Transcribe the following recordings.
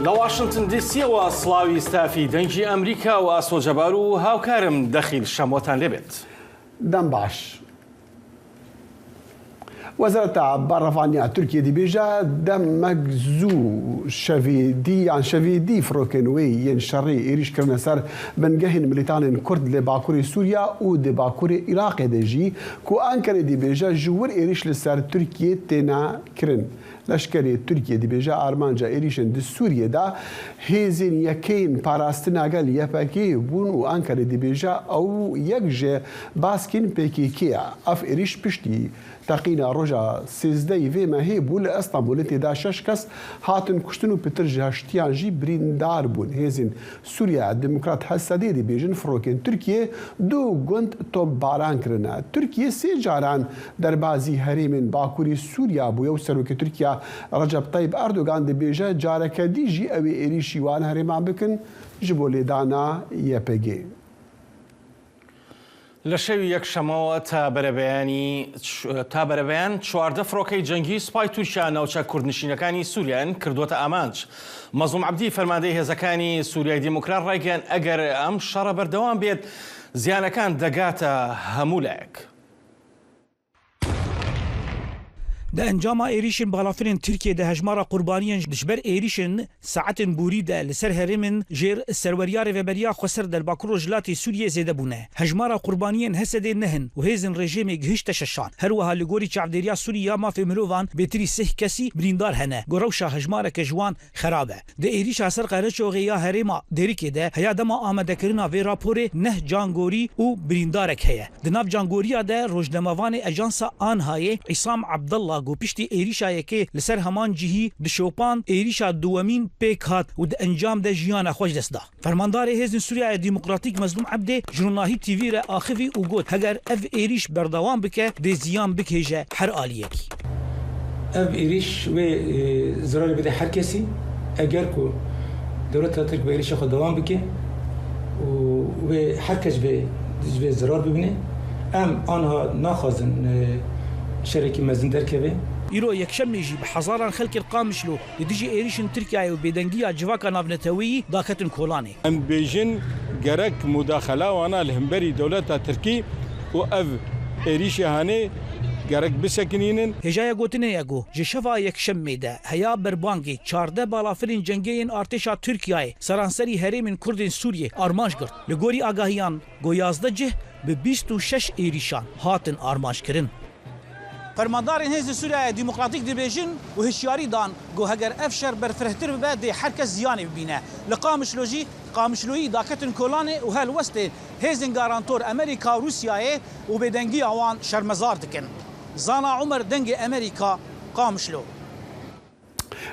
لواشنطن دي سي وصلاوي ستافي دنجي أمريكا وأسو جبارو هاوكارم دخيل شموتان لبت دم باش وزارة برفانيا تركيا دي بيجا دم مجزو شفيدي عن شفيدي فروكنوي ينشري إيريش كرنا سر بنجهن مليتان كرد لباكوري سوريا و باكوري العراق دجي كو أنكر دي بيجا جور إيريش لسر تركيا تنا كرن لشکری ترکیه دی بیجا آرمانجا ایریشن دی سوریه دا هیزین یکین پاراستنا گل یپکی بونو آنکر دی بیجا او یک جه باسکین پیکی کیا اف ایریش پشتی تقینا رجا سیزده وی مهی بول استانبول تدا شش کس هاتن کشتنو پتر جهشتیان جی بریندار بون هیزین سوریا دموکرات حسادی دی بیجن فروکن ترکیه دو گند تو باران کرنا ترکیه سی جاران در بازی هریمن باکوری سوریا بو یو سروک ترکیه رجب طيب أردوغان دي بيجا جارك ديجي أوي إريشي وان هرمان بكن جبولي دانا يبگي لشوی یک شما تا بربیان 14 فروکی جنگی سپای تورکیا ناوچه کردنشینەکانی سووریان کردوتە ئامانج. مەزلوم عەبدی فەرماندەی هێزەکانی سووریای دیموکرات ڕایگەیاند ئەگەر ئەم شەڕە بەردەوام بێت زیانەکان دەگاتە هەموو لایەک. ده انجام ایریشن بالافرین ترکیه ده هجمارا قربانیان دشبر ایریشن ساعتن بوری ده لسر هرمن جیر سروریار و بریا خسر در باکرو جلاتی سوریه زیده بونه هجمارا قربانیان حسد نهن و هیزن رژیم گهشت ششان هر وها لگوری چاودریا سوریا ما فی ملوان بتری سه کسی بریندار هنه گروشا هجمارا کجوان خرابه ده ایریش اثر قرچو غیا هرما دریکه ده هيا دما آماده کرنا و راپور نه جانگوری او بریندارک هيا ده ناف جانگوریا ده روزنامه‌وان اجانسا آنهای عصام عبدالله گو پشتی ایریشا یکی لسر همان جهی دشوپان ایریشا دوامین پیک هات و ده انجام ده جیان خوش دست دا فرماندار هیزن سوریا دموکراتیک مظلوم عبده جرناهی تیوی را آخفی و گوت هگر اف ایریش بردوام بکه ده زیان بکهجه هر آلیکی اف ایریش و ضرر بده هر کسی اگر کو دولت ترک به ایریش خود دوام بکه و هر کس به ضرر ببینه آنها ناخوازن شركة مازندر كبه إيرو يكشم يجي بحزاران خلق القامشلو لديجي إيريشن تركيا وبيدنجيا جواكا نافنتوي داكتن كولاني ام بيجن جرك مداخلة وانا الهمبري دولة تركي وأف إيريشي هاني جرك بسكنين هجايا قوتني ياغو جشفا يكشم ميدا هيا بربانجي 14 بالافرين جنگين ارتشا تركيا سرانسري هرمين كردين سوريا ارماش کرد لگوري آگاهيان گو 11 جه ب 26 إيريشان هاتن ارماش کرن فرماندار هیز سوریا دموکراتیک دبیجن و هشیاری دان گو هگر افشار برفرهتر ببعد حرکت زیانی ببینه لقامشلوجی قامشلوی داکتن کولانه و هل وسط هیزن گارانتور امریکا و روسیای و بدنگی آوان شرمزار دکن زانا عمر دنگ امریکا قامشلو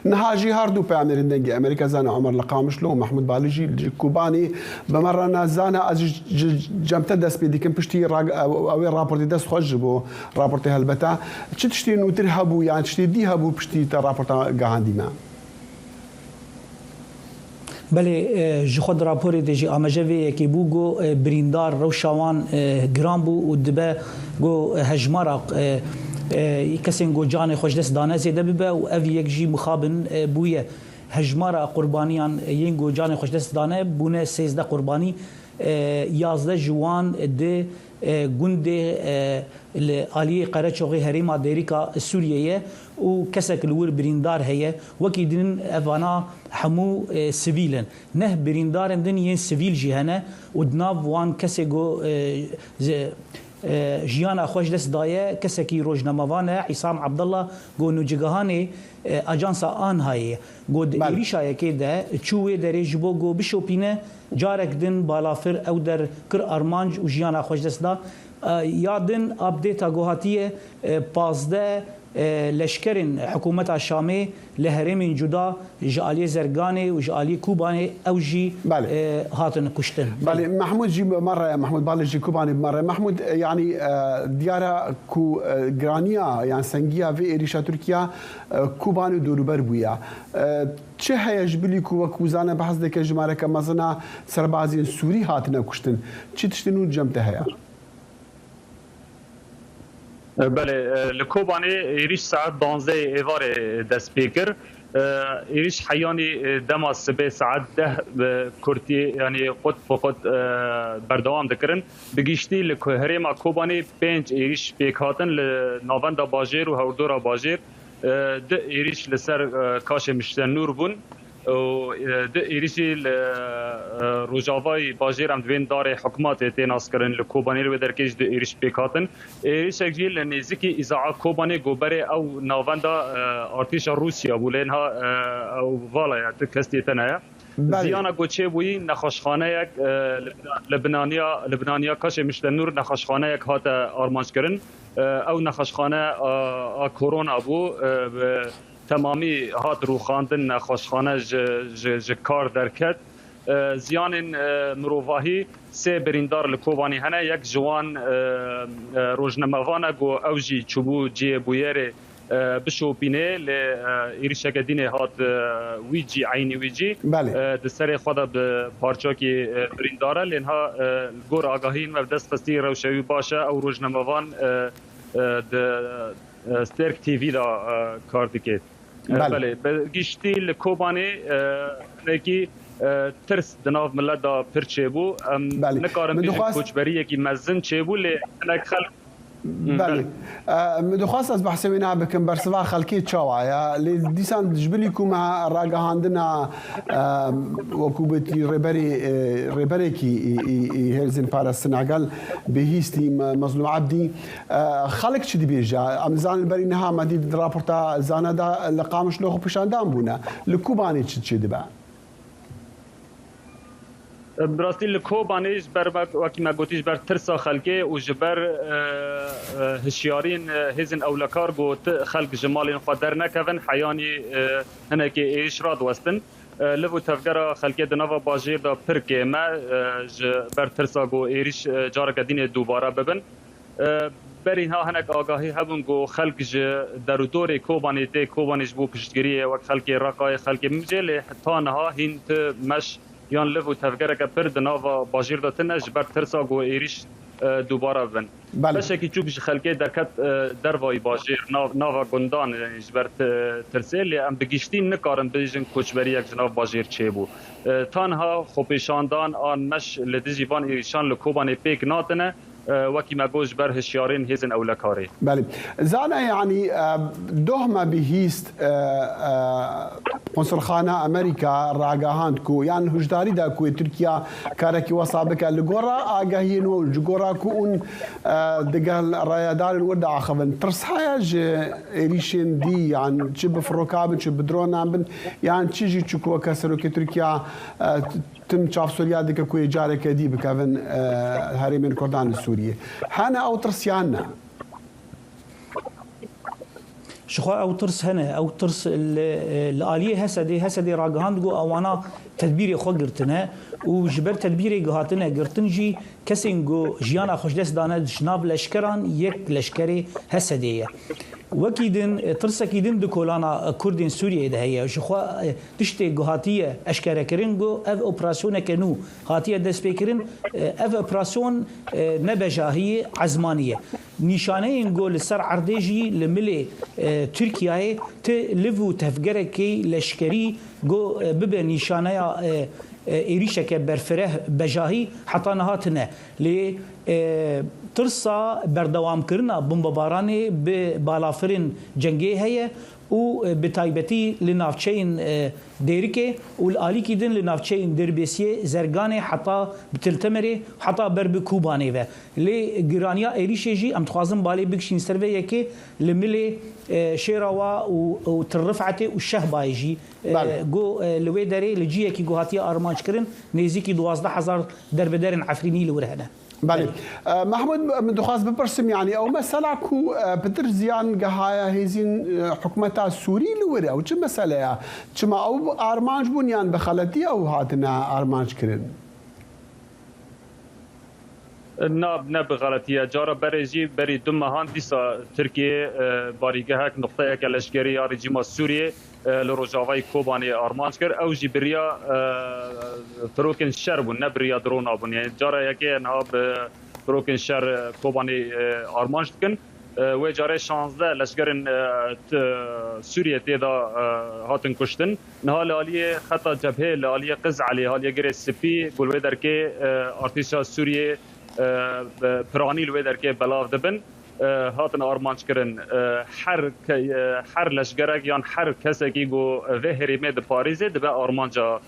نهاجي هاردو بيعمل دنجي امريكا زانا عمر لقامشلو محمود بالجي كوباني بمرنا زانا از جمت دس بيدي كم بشتي او رابورتي دس خوج بو رابورتي هلبتا تشتي نو ترهبو يعني تشتي ديهبو بشتي رابورتا غاندي ما بله جخود راپوری دیجی آماجوی کی بوگو بریندار روشوان گرامبو و دبه گو هجمارا کسین گو جان خوش دست دانه زیده ببه و اوی یک جی مخابن بویه هجمارا قربانیان ین گو جان خوش دست دانه بونه 13 قربانی 11 جوان ده گنده آلیه قرچوغی هریما دیریکا سوریه و کسک الور بریندار هیه وکی دین افانا همو سیویلن نه بریندارن دین ین سیویل جهنه و دناو وان کسگو جیانا خوش دست دایه کسکی روزنامه‌وانه عصام عبدالله گو نوجگاهانی اجانسا آنهایی گو ایریشا که ده چوه دره جبو گو بشوپینه جارک دن بالافر او در کر ارمانج و جیانا خوش دست دا یادن آپدیتا گوهاتیه 15 لشکرین حکومت الشامي لهرمين جدا جالي زرقاني وجالي كوباني او جي هاتن كشتن بله محمود جي مره محمود بالجي كوباني مره محمود يعني ديارة كو جرانيا يعني سنجيا في إيريشا تركيا كوباني دوروبر بويا چه هيجبلي كو وكوزانا بحث دك جماره كمزنا سربازين سوري هاتنا كشتن چي تشتنو جمته هيا بله لکوبانی ایریش ساعت 12 ایوار دست پیکر ایریش حیانی دما سبه ساعت 10 کرتی یعنی قد فقط بردوام دکرن بگیشتی لکهرما کوبانی 5 ایریش پیکاتن لناوندا باجر و هوردورا باجر ده ایریش لسر کاش مشتن نور بون و ده ایریشی روجاوای باجر هم دوین داره حکومت تیناس کرن لکوبانی رو درکش ده ایریش پیکاتن ایریش اگجیل نزدیکی ازاعه کوبانی گوبره او ناوندا ارتش روسیا بولین ها او والا یا کستی تنه زیانا گوچه بوی نخاشخانه یک لبنانیا کاش مشتن نور نخاشخانه یک هات آرمانج کرن او نخاشخانه کرونا بو تمامی هات روخاندن نخاشخانه کار درکت زیان مروواهی سه بریندار لکوبانی هنه یک جوان روزنموانه گو اوجی چوبو جی بویره بشو بینه لإيريشا قدينه هات ويجي عيني ويجي دسري خدا بپارچاكي برينداره لانها الگور آگاهين و دست خستی روشوی باشه او روزنموان سترک تیوی دا کار دکید بله گشتی لکوبانی نکی ترس دناف ملت دا پرچه بو نکارم بیشن کوچبری یکی مزن چه بو لنک خلق بله مدخواست از بحث وینا بکن برسوا خلکی چاوایا لیدیسان جبلیکو ما راگهاندنا وکوبتی ریبری کی هلزن پارس سنغال بهیستی مظلوم عبدی خلق چی دی بیجا امزان البری نها مدید راپورتا زانا دا لقامش لوخو پشاندان بونا لکوبانی چی دی با براستی لکوبانیش بر وکی ما گوتیش بر ترسا خلکه و جبر هشیارین هزن اولکار گوت خلق جمالین خودر نکون حیانی هنکی ایش راد وستن لبو تفکر خلکه دنوا باجیر دا پرکه ما بر ترسا گو ایریش جارک دین دوباره ببن برین ها هنک آگاهی هبون گو خلق در دور کوبانی ده کوبانیش بو پشتگیریه وقت خلق رقای خلق مجل حتی نها هینت مش یان لفو تفکر که پر دنوا باجیر داتنه جبر ترسا گو ایریش دوباره بن بشه که چوبش خلقه درکت دروای باجیر ناوا گندان جبر ترسه لی ام بگیشتین نکارن بیجن کوچبری یک جناف باجیر چه بو تانها خوپیشاندان آن مش لدیجیبان ایریشان لکوبان پیک ناتنه وكي ما جوش بر هشيارين هزن أو لكاري. بله. زانا يعني دهما بهيست قنصلخانة أمريكا راجعاند كو يعني هجداري دا كو تركيا كاركي وصابك لجورا آجاهين والجورا كون دجال ريادار الورد عخبن ترس حاج إيريشين دي يعني شب فروكابن شب درون يعني تيجي تشكو كسرو كتركيا تم شاف سوريا ديك كوي جاري كدي بكافن هرمين كردان السورية هنا أو ترسيانا شخوا أو ترس هنا أو ترس الآلية هسدي راجهاندجو أوانا تدبيري خو قرتنا وجبر تدبيري جهاتنا قرتنجي كسينجو جيانا خوشدس دانا جناب لشكران يك لشكري هسدية وكيدن ترسكيدن دكولانا كردين سوريا ده هي شخوا تشتي جهاتية أشكر كرينجو أف أوبراسيون كنو هاتية دسبيكرين أف أوبراسيون نبجاهية عزمانية نشانين جو لسر عرديجي لملي تركيا تلفو تفجركي لشكري جو ببه نشانيا إيريشا كبرفره بجاهي حتى نهاتنا ل ترسا بردوام كرنا بمباراني ببالافرين جنگي هي وبتايبتي لنافشين ديركي والآلي كيدن لنافشين دربيسيه زرقاني حتى بتلتمري حتى برب كوباني و لجرانيا إيريشيجي أم تخازن بالي بكشين سرفي يكي لملي شيروا وترفعتي والشهبايجي جو لوي داري لجيه كي جوهاتيا أرمانش كرن نيزيكي 12,000 درب دارن عفريني لورهنا بله محمود من دخواست بپرسم يعني او مسألة كو بترزيان جهايا هزين حكومة السوري لوري او چه مسألة چما او ارمانج بنيان بخلتي او هاتنا ارمانج كرن ناب غلطية جارة بريجي بري دمهان ديسا تركيا باريجهك نقطة كالاشكري رجيم السوري لروجاوي كوباني ارمانج كر او جبريا فروكن شر بون نبريا درونا بون يعني جارة يكي ناب فروكن شر كوباني ارمانج كن وجاره 16 لشکرین سوریه تیدا هاتن کشتن نها لالیه خطا جبهه لالیه قز علی حالیه گره سپی گلوه در که ارتشا سوریه پرانی لوه در که بلاو دبن هاتن آرمانج کرن هر لشکرک یا هر کسی که گو و هریمه د پاریزه دبه آرمانجا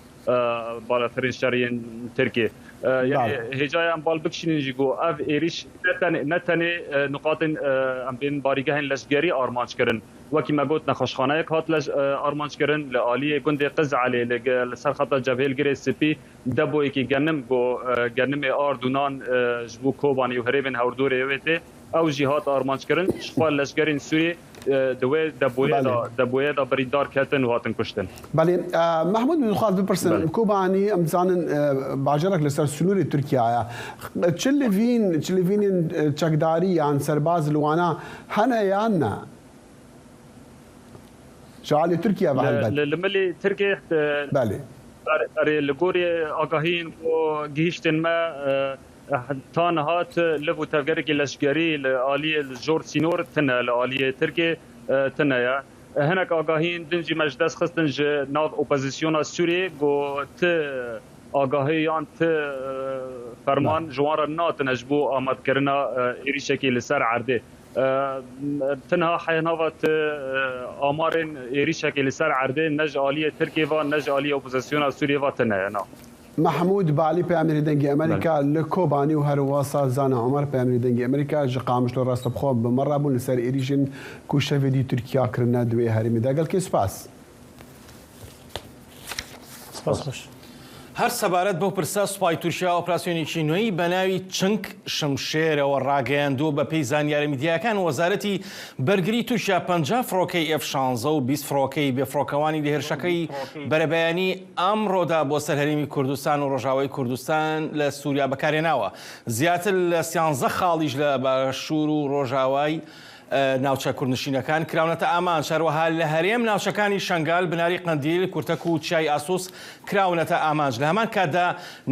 بالاترین شهرین ترکیه يعني هجاي ام بال بكشين جيجو اف ايريش نتني نقاط ام بين باريگهن لشگری آرمانج کرن وكي ما قلت نخشخانه یک هات لش آرمانج کرن لآلیه گند قز علي لسر خط جبهه الگری سپی دبو يكي گنم گو گنم آردونان جبو کوبانی و هریبن هوردور يويته او جهات آرمانج کرن شخوال لشگرین سوری دوی دبویه دا بریدار کتن و هاتن کشتن. بله محمود من خواهد بپرسن کوبانی امزانن باجرک لسر سنوری ترکیه چلوین چکداری یان سرباز لوانا هنه یا نه شعالی ترکیه و هلبت لملی ترکیه بله لگوری آگاهین و گیشتن ما تان هات لبو تفجرك لشجري لآلية الجور سينور تنا لآلية تركي تنا يا هناك آگاهين دنجي مجلس خستن ج ناف اوبوزيسيون سوري جو ت آگاهيان ت فرمان جوار النات نجبو آمد كرنا إيريشكي لسر عرده تنها حيناوات آمارن إيريشكي لسر عرده نج آلية تركي و نج آلية اوبوزيسيون سوري و تنا يا محمود بالی پیامری دنگی امریکا لکوبانی و هر واسا زن عمر پیامری دنگی امریکا جقامش لو راست بخواب بمره بون لسر ایریشن کوشش دی ترکیه کرنا دوی هرمی داگل کی سپاس خوش هەر سەبارەت بەو پرسە سوپای تورکیا ئۆپراسیۆنێکی نوێی بەناوی چنگ شمشێرەوە ڕاگەیاندووە بە پێی زانیارە میدیاکان وەزارەتی بەرگری تورکیا 50 فڕۆکەی F-16 و 20 فڕۆکەی بێفڕۆکەوانی لێهێرشەکەی بەرەبەیانی ئەمڕۆدا بۆ سەرهەرێمی کوردستان و ڕۆژاوای کوردستان لە سووریا بەکارهێناوە. زیاتر لە 13 خاڵیش لە باشوور و ڕۆژاوای ناوچە کوردنشینەکان کراونەتە ئامان شەروەها لە هەرێم ناوچەکانی شەنگال بناری قەندیل کورتەک و چای ئاسوس کراونەتە ئامانج لە هەمان کاتدا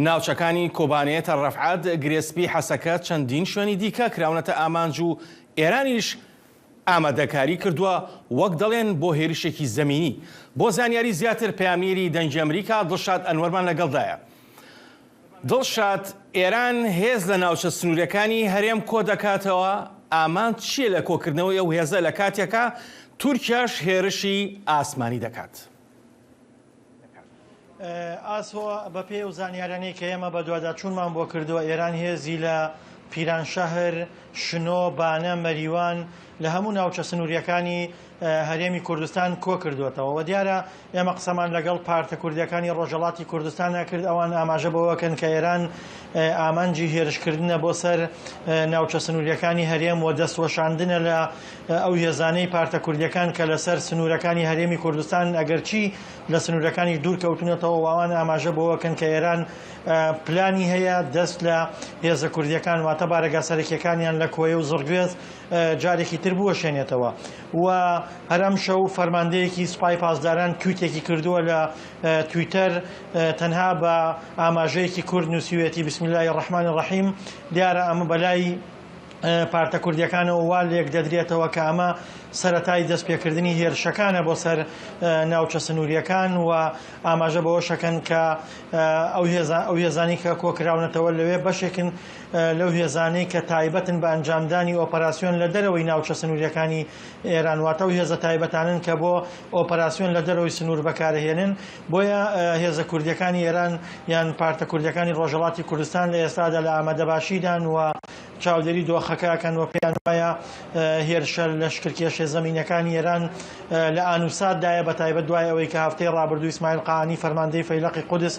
ناوچەکانی کۆبانێتە ڕەفعات گرێسپی حەسەکە چەندین شوێنی دیکە کراونەتە ئامانج و ئێرانیش ئامادەکاری کردووە وەک دەڵێن بۆ هێرشێکی زەمینی. بۆ زانیاری زیاتر پەیامێری دەنگی ئەمریکا دڵشاد ئەنوەرمان لەگەڵدایە. دڵشاد ئێران هێز لە ناوچە سنوورەکانی هەرێم کۆ دەکاتەوە ئامان چیە لە کۆکردنەوەی ئەو هێزە لە کاتێکە تورکیاش هێرشی ئاسمانی دەکات. ئاسۆ بە پێی و زانیارانەی کە ئێمە بە دوواداچوونمان بۆ کردووە ئێران هێزی لە پیرانشەهر شنۆ بانە مەریوان لە هەموو ناوچە سنووریەکانی هەرێمی کوردستان کۆ کردوێتەوە و دیارە ئێمە قسەمان لەگەڵ پارتە کوردیەکانی ڕۆژهەڵاتی کوردستان نەکرد ئەوان ئاماژە بەوەکەن کە ئێران ئامانجی هێرشکردنە بۆ سەر ناوچە سنووریەکانی هەرێم و دەستوەشاندنە لە ئەو هێزانەی پارتە کوردیەکان کە لەسەر سنوورەکانی هەرێمی کوردستان ئەگەرچی لە سنوورەکانی دوور کەوتونەتەوە و ئەوان ئاماژە بەوەکەن کە ئێران پلانی هەیە دەست لە هێزە کوردیەکان واتە بارەگا سەرکیەکانیان لە کۆیە و زڕگوێز جارێکی تر بووە شوێنێتەوە و هەرم شەو فەرماندەیەکی سوپای پاسداران تویتێکی کردووە لە تویتەر تەنها بە ئاماژەیەکی کورد نووسیوێتی بسم الله الرحمن الرحیم دیارە ئەمە بەلای پارتە کوردیەکانەوە وا لێک دەدرێتەوە کە ئەمە سەرەتای دەستپێکردنی هێرشەکانە بۆ سەر ناوچە سنووریەکان و ئاماژە بەوە شەکەن کە ئەو هێزانی کە کۆکراونەتەوە لەوێ بەشێکن لەو هێزانەی کە تایبەتن بە ئەنجامدانی ئۆپەراسیۆن لە دەرەوەی ناوچە سنووریەکانی ئێران واتە و هێزە تایبەتانن کە بۆ ئۆپەراسیۆن لە دەرەوەی سنوور بەکارهێنن بۆیە هێزە کوردیەکانی ئێران یان پارتە کوردیەکانی ڕۆژهەڵاتی کوردستان لە ئێستادا لە ئامادەباشیدان و چاودێری دۆخەکەکەن و پێیان وایە هێرشە لەشکرکێشە زەمینەکانی ئێران لە ئانوساتدایە بە تایبەت دوای ئەوەی کە هەفتەی ڕابردوو ئیسماعیل قاانی فەرماندەی فەیلەقی قودس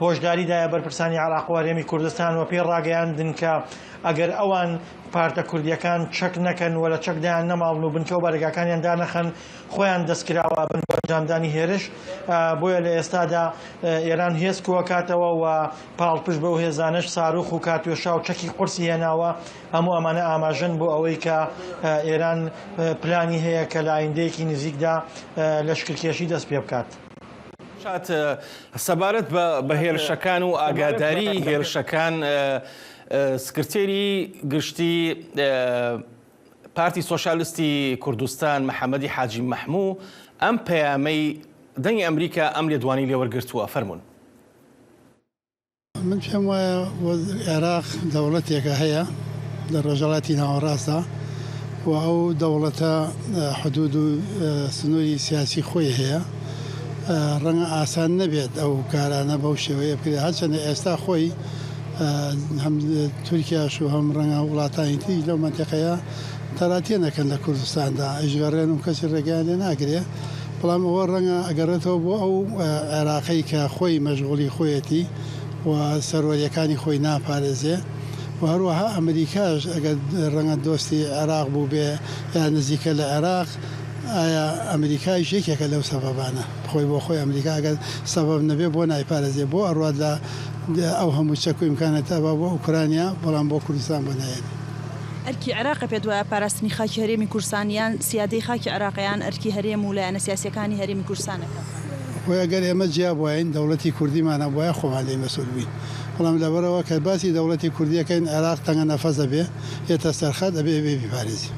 هۆشداریدایە بەرپرسانی عێراق و هەرێمی کوردستان و پێی ڕاگەیاندن کە ئەگەر ئەوان پارتە کوردیەکان چەک نەکەن و لە چەکدایان نەماڵن و بنکە و بەرەگاکانیان دانەخەن خۆیان دەستکراوە بن بە ئەنجامدانی هێرش بۆیە لە ئێستادا ئێران هێز کووەکاتەوە و پاڵپشت بەو هێزانش ساروخ و کاتوێشا و چەکی قورسی هێناوە هەموو ئەمانە ئاماژەن بۆ ئەوەی کە ئێران پلانی هەیە کە لە ئایندەیەکی نزیکدا لەشکرکێشی دەست پێ بکات. سەبارەت بە هێرشەکان و ئاگاداری هێرشەکان سکرتێری گشتی پارتی سۆشیالیستی کوردستان محەممەدی حاجی مەحموو ئەم پەیامەی دەنگی ئەمریکا ئەم لێدوانی لێوەرگرتووە فەرمونون. من پێم وایە عێراق دەوڵەتێکە هەیە لە ڕۆژهەڵاتی ناوەڕاستدا و ئەو دەوڵەتە حدود و سنووری سیاسی خۆی هەیە. ڕەنگە ئاسان نەبێت ئەو کارانە بەو شێوەیە بکرێت هەرچەندە ئێستا خۆی هەم تورکیاش و هەم ڕەنگە وڵاتانی تری لەو منتیقەیە تەراتێ نەکەن لە کوردستاندا ئەژگەڕێن و کەسی ڕێگەیان لێ ناگرێ، بەڵام ئەوە ڕەنگە ئەگەڕێتەوە بۆ ئەو عێراقی کە خۆی مەشغوڵی خۆیەتی و سەروەریەکانی خۆی ناپارێزێ و هەروەها ئەمریکاش ئەگەر ڕەنگە دۆستی عێراق بوو بێ یان نزیکە لە عێراق ئایا ئەمریکای یەکێکە لەو سەبەبانە خۆی بۆ خۆی ئەمریکا ئەگەر سەبەب نەبێ بۆ نایپارێزێ بۆ ئەڕوات لە ئەو هەموو چەک و ئیمکانەتە بە بۆ ئوکرانیا بەڵام بۆ کوردستان بۆ نایێن. ئەرکی عێراق پێت وایە پاراستنی خاکی هەرێمی کوردستانیان سیادەی خاکی عێراقیان ئەرکی هەرێم و لایەنە سیاسیەکانی هەرێمی کوردستانەکە. خۆی ئەگەر ئێمە جیا بواین دەوڵەتی کوردیمانە بواە خۆمان لێ مەسئول بووین، بەڵام لەبەرەوە کە باسی دەوڵەتی کوردیەکەین عێراق تەنگە نەفەزە بێ هێتە سەرخەت ئەبێ بێ بیپارێزی.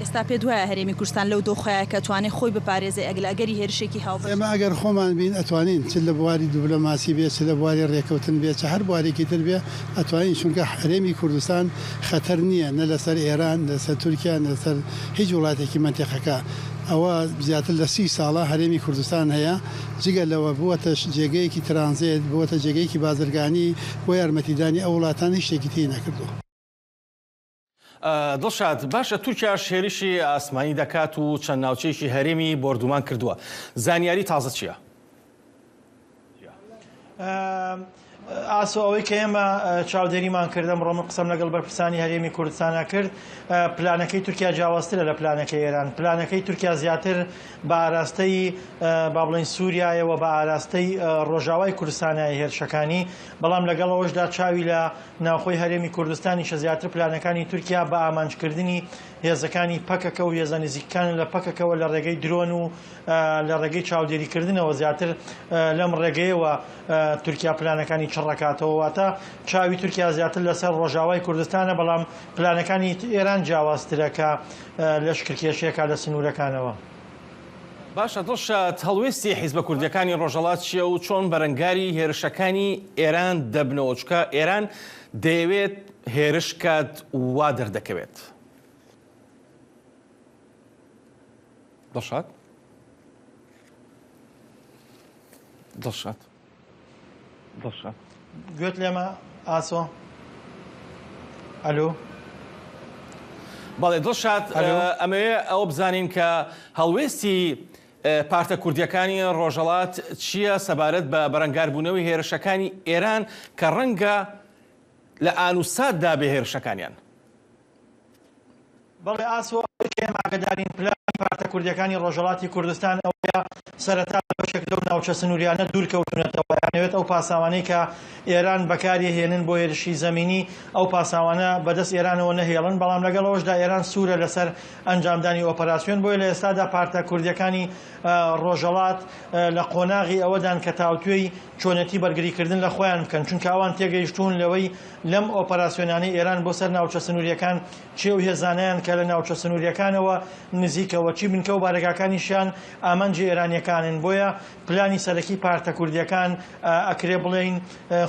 ئێستا پێت وایە هەرێمی کوردستان لەو دۆخەیە کە توانێت خۆی بپارێزێ ئەگەری هێرشێکی هاوبەش. ئێمە ئەگەر خۆمان بین ئەتوانین چ لە بواری دیپلۆماسی بێ چ لە بواری ڕێکەوتن بێ چ هەر بوارێکی تر بێ ئەتوانین، چونکە هەرێمی کوردستان خەتەر نییە نە لەسەر ئێران لەسەر تورکیا لەسەر هیچ وڵاتێکی منتیقەکە. ئەوە زیاتر لە 30 ساڵە هەرێمی کوردستان هەیە، جگە لەوە بووەتە جێگەیەکی ترانزیت بووەتە جێگەیەکی بازرگانی بۆ یارمەتیدانی ئەو وڵاتانی شتێکی تی نەکردو. دڵشاد باشە تورکیا هێرشی ئاسمانی دەکات و چەند ناوچەیەکی هەرێمی بردومان کردووە. زانیاری تازە چییە؟ ئاسۆ ئەوەی کە ئێمە چاودێریمان کردم ڕۆمە قسەم لەگەڵ بەرپرسانی هەرێمی کوردستانە کرد، پلانەکەی تورکیا جیاوازترە لە پلانەکەی ئێران. پلانەکەی تورکیا زیاتر بە ئاراستەی با بڵێن سووریایەوە بە ئاراستەی ڕۆژاوای کوردستانای هێرشەکانی، بەڵام لەگەڵ ئەوەشدا چاوی لە ناوخۆی هەرێمی کوردستانیشە زیاتر پلانەکانی تورکیا بە ئامانجکردنی هێزەکانی پەکەکە و هێزە نزیکەکان لە پەکەکەوە لە ڕێگەی درۆن و لە ڕێگەی چاودێریکردنەوە زیاتر لەم ڕێگەیەوە تورکیا پلانەکانی چڕەکاتەوە، واتە چاوی تورکیا زیاتر لەسەر ڕۆژاوای کوردستانە، بەڵام پلانەکانی ئێران جیاوازترە کە لەشکرکێشەیەکە لە سنوورەکانەوە. باشە دڵشاد هەڵوێستی حیزبە کوردیەکانی ڕۆژهەڵات چییە و چۆن بەرەنگاری هێرشەکانی ئێران دەبنەوە، چکە ئێران دەیەوێت هێرش کات وا دەردەکەوێت. دڵشاد دڵشاد دڵشاد گوێت لێمە ئاسۆ؟ ئەلۆ بەڵێ دڵشاد ئەمەوێ ئەوە بزانین کە هەڵوێستی پارتە کوردیەکانی ڕۆژهەڵات چییە سەبارەت بە بەرەنگاربوونەوەی هێرشەکانی ئێران کە ڕەنگە لە ئانوساتدا بێ هێرشەکانیان. بەڵێ ئاسۆ ئاگدارین پلانی پارتە کوردیەکانی ڕۆژهەڵاتی کوردستان ئەوەیە سەرەتا بەشێک لەو ناوچە سنووریانە دوورکەوتونەتەوە، یانەوێت ئەو پاساوانەی کە ئێران بەکاری هێنن بۆ هێرشی زەمینی ئەو پاساوانە بەدەست ئێرانەوە نەهێڵن، بەڵام لەگەڵەوەشدا ئێران سوورە لەسەر ئەنجامدانی ئۆپەراسیۆن. بۆیە لە ئێستادا پارتە کوردیەکانی ڕۆژهەڵات لە قۆناغی ئەوەدان کە تاوتوێی چۆنەتی بەرگریکردن لە خۆیان بکەن، چونکە ئەوان تێگەیشتون لەوەی لەم ئۆپەراسیۆنانەی ئێران بۆ سەر ناوچە سنووریەکان چێ و هێزانیان کە لە ناوچە سنووریەکانەوە نزیکەوە چی بنکە و بارەگاکانیشیان ئامانجی ئێرانیەکانن. بۆیە پلانی سەرەکی پارتە کوردیەکان ئەکرێ بڵێن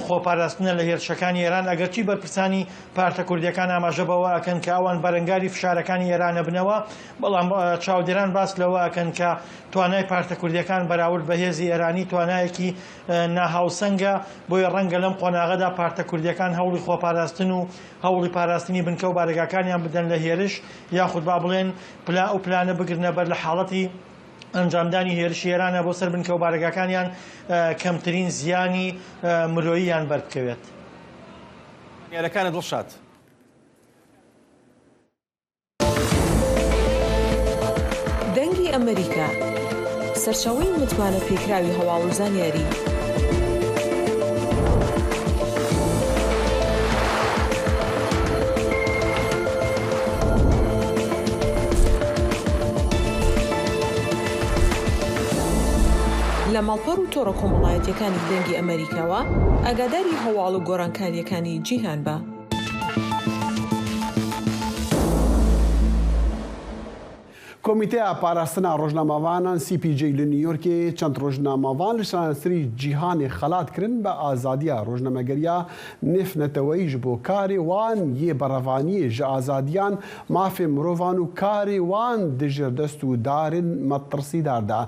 خۆپاراستنە لە هێرشەکانی ئێران، ئەگەرچی بەرپرسانی پارتە کوردیەکان ئاماژە بەوە ئەکەن کە ئەوان بەرەنگاری فشارەکانی ئێرانە بنەوە، بەڵام چاودێران باس لەوە ئەکەن کە توانای پارتە کوردیەکان بەراورد بە هێزی ئێرانی توانایەکی ناهاوسەنگە. بۆیە ڕەنگە لەم قۆناغەدا پارتە کوردیەکان هەوڵی خۆپاراستن و هەوڵی پاراستنی بنکە و بارەگاکانیان بدەن لە هێرش، یاخود با بڵێن ئەو پلانە بگرنە بەر لە حاڵەتی ئەنجامدانی هێرشی ئێرانە بۆ سەر بنکە و بارەگاکانیان کەمترین زیانی مرۆییان بەربکەوێت. یارەکانە دڵشاد دەنگی ئەمریکا سەرچاوەی متمانە پێکراوی هەواڵ و زانیاری. لە ماڵپەڕ و تۆڕە کۆمەڵایەتیەکانی دەنگی ئەمریکاوە ئاگاداری هەواڵ و گۆڕانکاریەکانی جیهان بە. کمیته پاراستنا روزنامه‌وانان CPJ li New Yorkê çend rojnamevan li şansîrî cîhanê xelat kirin bi azadiya rojnamegeriya nêfneteweyî ji bo karê wan yê berevaniyê ji azadiyan mafê mirovan û karê wan di jirdest û darên metirsîdar de.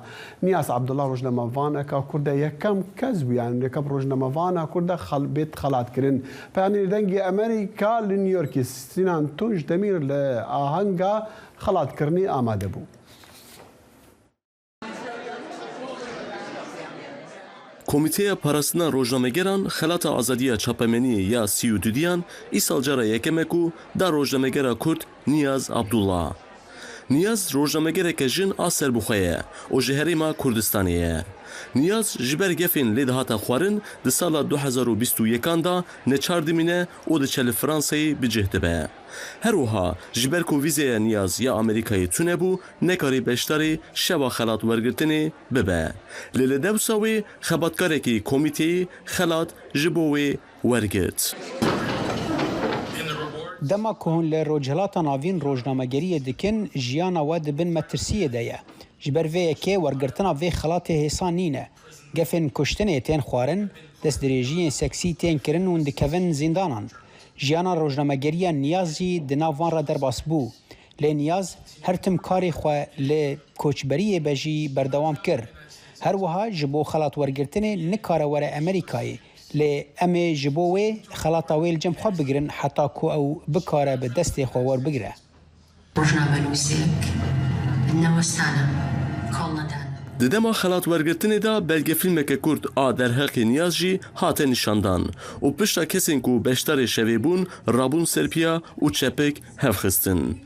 Niyaz Abdullah rojnamevana Kurd yekem kes bû yani yekem rojnamevana Kurd bêt xelat kirin. Peyanî dengê Amerîka li New Yorkê Sinan Tunç Demîr li ahenga xelatkirinê amade bû. Komîteya Parastina Rojnamegeran xelata azadiya çapemeniyê ya Sîûdûdiyan îsal cara yekemek û da rojnamegera Kurd Niyaz Abdullah. Niyaz rojnamegereke jin a serbûxwe ye û ji herêma Kurdistanê ye. Niyaz ji ber gefên lê dihata xwarin di sala 2021 da neçar dimîne û diçe li Fransayê bicih dibe. Her wiha ji ber ku vîzeya Niyaz ya Amerîkayê tune bû nekarî beşdarê şeva xelat wergirtinê bibe. Lê li dewsa wê xebatkarekî komîteyê xelat ji bo wê wergirt. Dema ku hûn li rojhilata navîn rojnamegeriyê dikin jiyana we dibin metirsiyê de ye. Ji ber vê yekê wergirtina vê xelatê hêsan nîne. Gefên kuştinê tên xwarin, destdirêjiyên seksî tên kirin û dikevin zîndanan. Jiyana rojnamegeriya Niyaz jî di nav wan re derbas bû. Lê Niyaz her tim karê xwe li koçberiyê be jî berdewam kir. Her wiha ji bo xelat wergirtinê nikare were Amerîkayê. Lê em ê ji bo wê xelata wê li cem xwe bigirin heta ku ew bikare bi destê xwe werbigire. Di dema xelat wergirtinê de belgefîlmeke Kurd a derheqê Niyaz jî hate nîşandan û pişta kesên ku beşdarê şevê bûn rabûn serpiya û çepek hevxistin.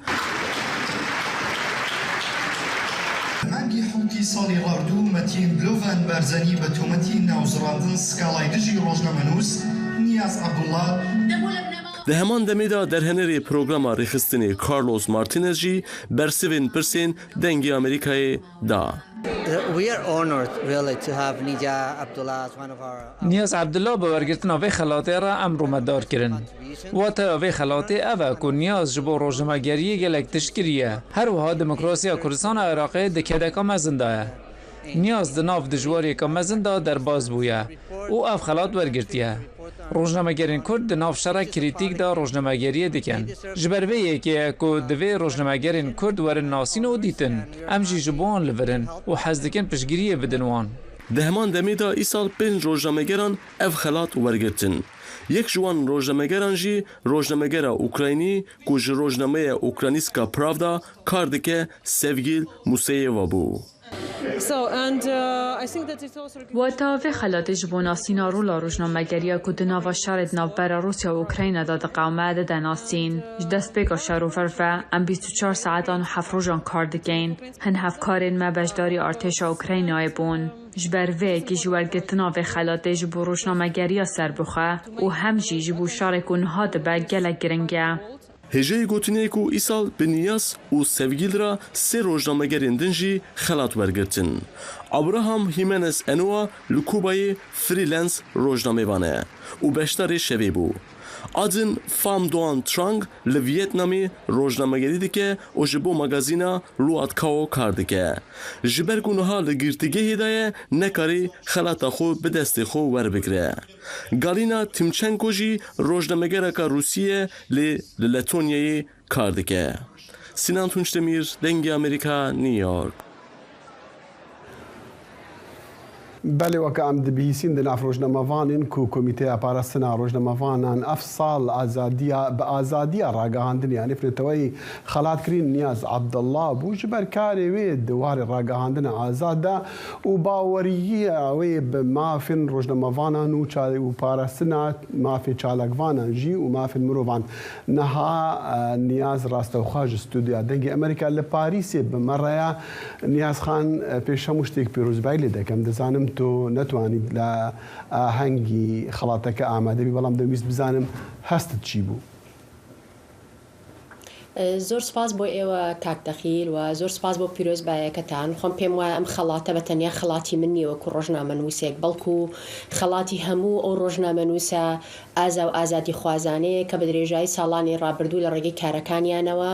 مانگی حوتی سالی غاردو متین بلوفن برزنی به تومتی نوزراندن سکالای دجی روزنامه‌نووس نیاز عبدالله Di heman demê de derhenerê programa rêxistinê Carlos Martinez jî bersivên pirsên dengê Amerîkayê da. Niyaz Abdullah bi wergirtina vê xelatê re em rûmedar kirin. Wate vê xelatê ev e ku Niyaz ji bo rojnamegeriyê gelek tişkiriye. Her wiha demokrasiya Kurdistana Iraqê di kedeka mezin de ye. Niyaz di nav dijwariyeka mezin de derbas bûye û ev xelat wergirtiye. Rojnamegerên Kurd di nav şera krîtîk de rojnamegeriyê dikin. Ji ber vê yekê ku divê rojnamegerên Kurd werin nasîn û dîtin, em jî ji bo wan li virin û hez dikin piştgiriyê bidin wan. Di heman demê de îsal pênc rojnamegeran ev xelat wergirtin. Yek ji wan rojnamegeran jî rojnamegera Ukraynî ku ji rojnameya Ukraynîska Pravda kar dike Sevgîl Museyeva bû. Wata vê xelatê ji bo nasîna rola rojnamegeriya ku di nava şerê di navbera Rûsya û Ukrayna de diqewme dide nasîn. Ji destpêka şerûfer ve em 24 saetan û 7 rojan kar dikin. Hin hevkarên me beşdarî artêşa Ukraynayê bûn. Ji ber vê yekî ji wergirtina vê xelatê ji bo rojnamegeriya serbixwe û hem jî ji bo şerê ku niha dibe gelek giring e. Hêjeyê gotinê ku îsal bi Niyaz û Sevgîl re sê rojnamegerên din jî xelat wergirtin. Abraham Jimenez Enoa li Kubayê freelance rojnamevan e û beşdarê şevê bû. Adin Pham Doan Trang li Vietnamê rojnamegerî dike û ji bo magazîna Luat Kao kar dike. Ji ber ku niha li girtîgehê de ye nekarî xelata xwe bi destê xwe werbigire. Galina Timchenko jî rojnamegereka Rûsiyê lê li Letonyayê kar dike. Sinan Tunç Demîr, Dengê Amerîka, New York. بله وکه ام دبیسین د ناف روزنامه‌وانین کو کمیته پاراستنا روزنامه‌وانان افصال آزادیا به آزادیا راگهاندن یعنی فرتوی خلات کرین نیاز عبدالله بو جبر کاری وی دوار راگهاندن آزاد او باوریه وی به مافن روزنامه‌وانان او پاراستنا مافی چالکوانان جی او مافن مروان نها نیاز راستوخاج استودیا دنگ امریکا ل پاریس به مریا نیاز خان پیشمشتک پیروز بایلی دکم دزانم تو نتوانید لە هەنگی خەڵاتەکە ئامادەبی بەڵام دەویست بزانم هەستت چی بوو؟ زۆر سپاس بۆ ئێوە کاک دەخیل و زۆر سپاس بۆ پیرۆزبایەکەتان. خۆم پێم وایە ئەم خەڵاتە بە تەنیا خەڵاتی من نییە وەکو ڕۆژنامەنووسێک، بەڵکو خەڵاتی هەموو ئەو ڕۆژنامەنووسە ئازا و ئازادی خوازانەیە کە بە درێژایی ساڵانی ڕابردوو لە ڕێگەی کارەکانیانەوە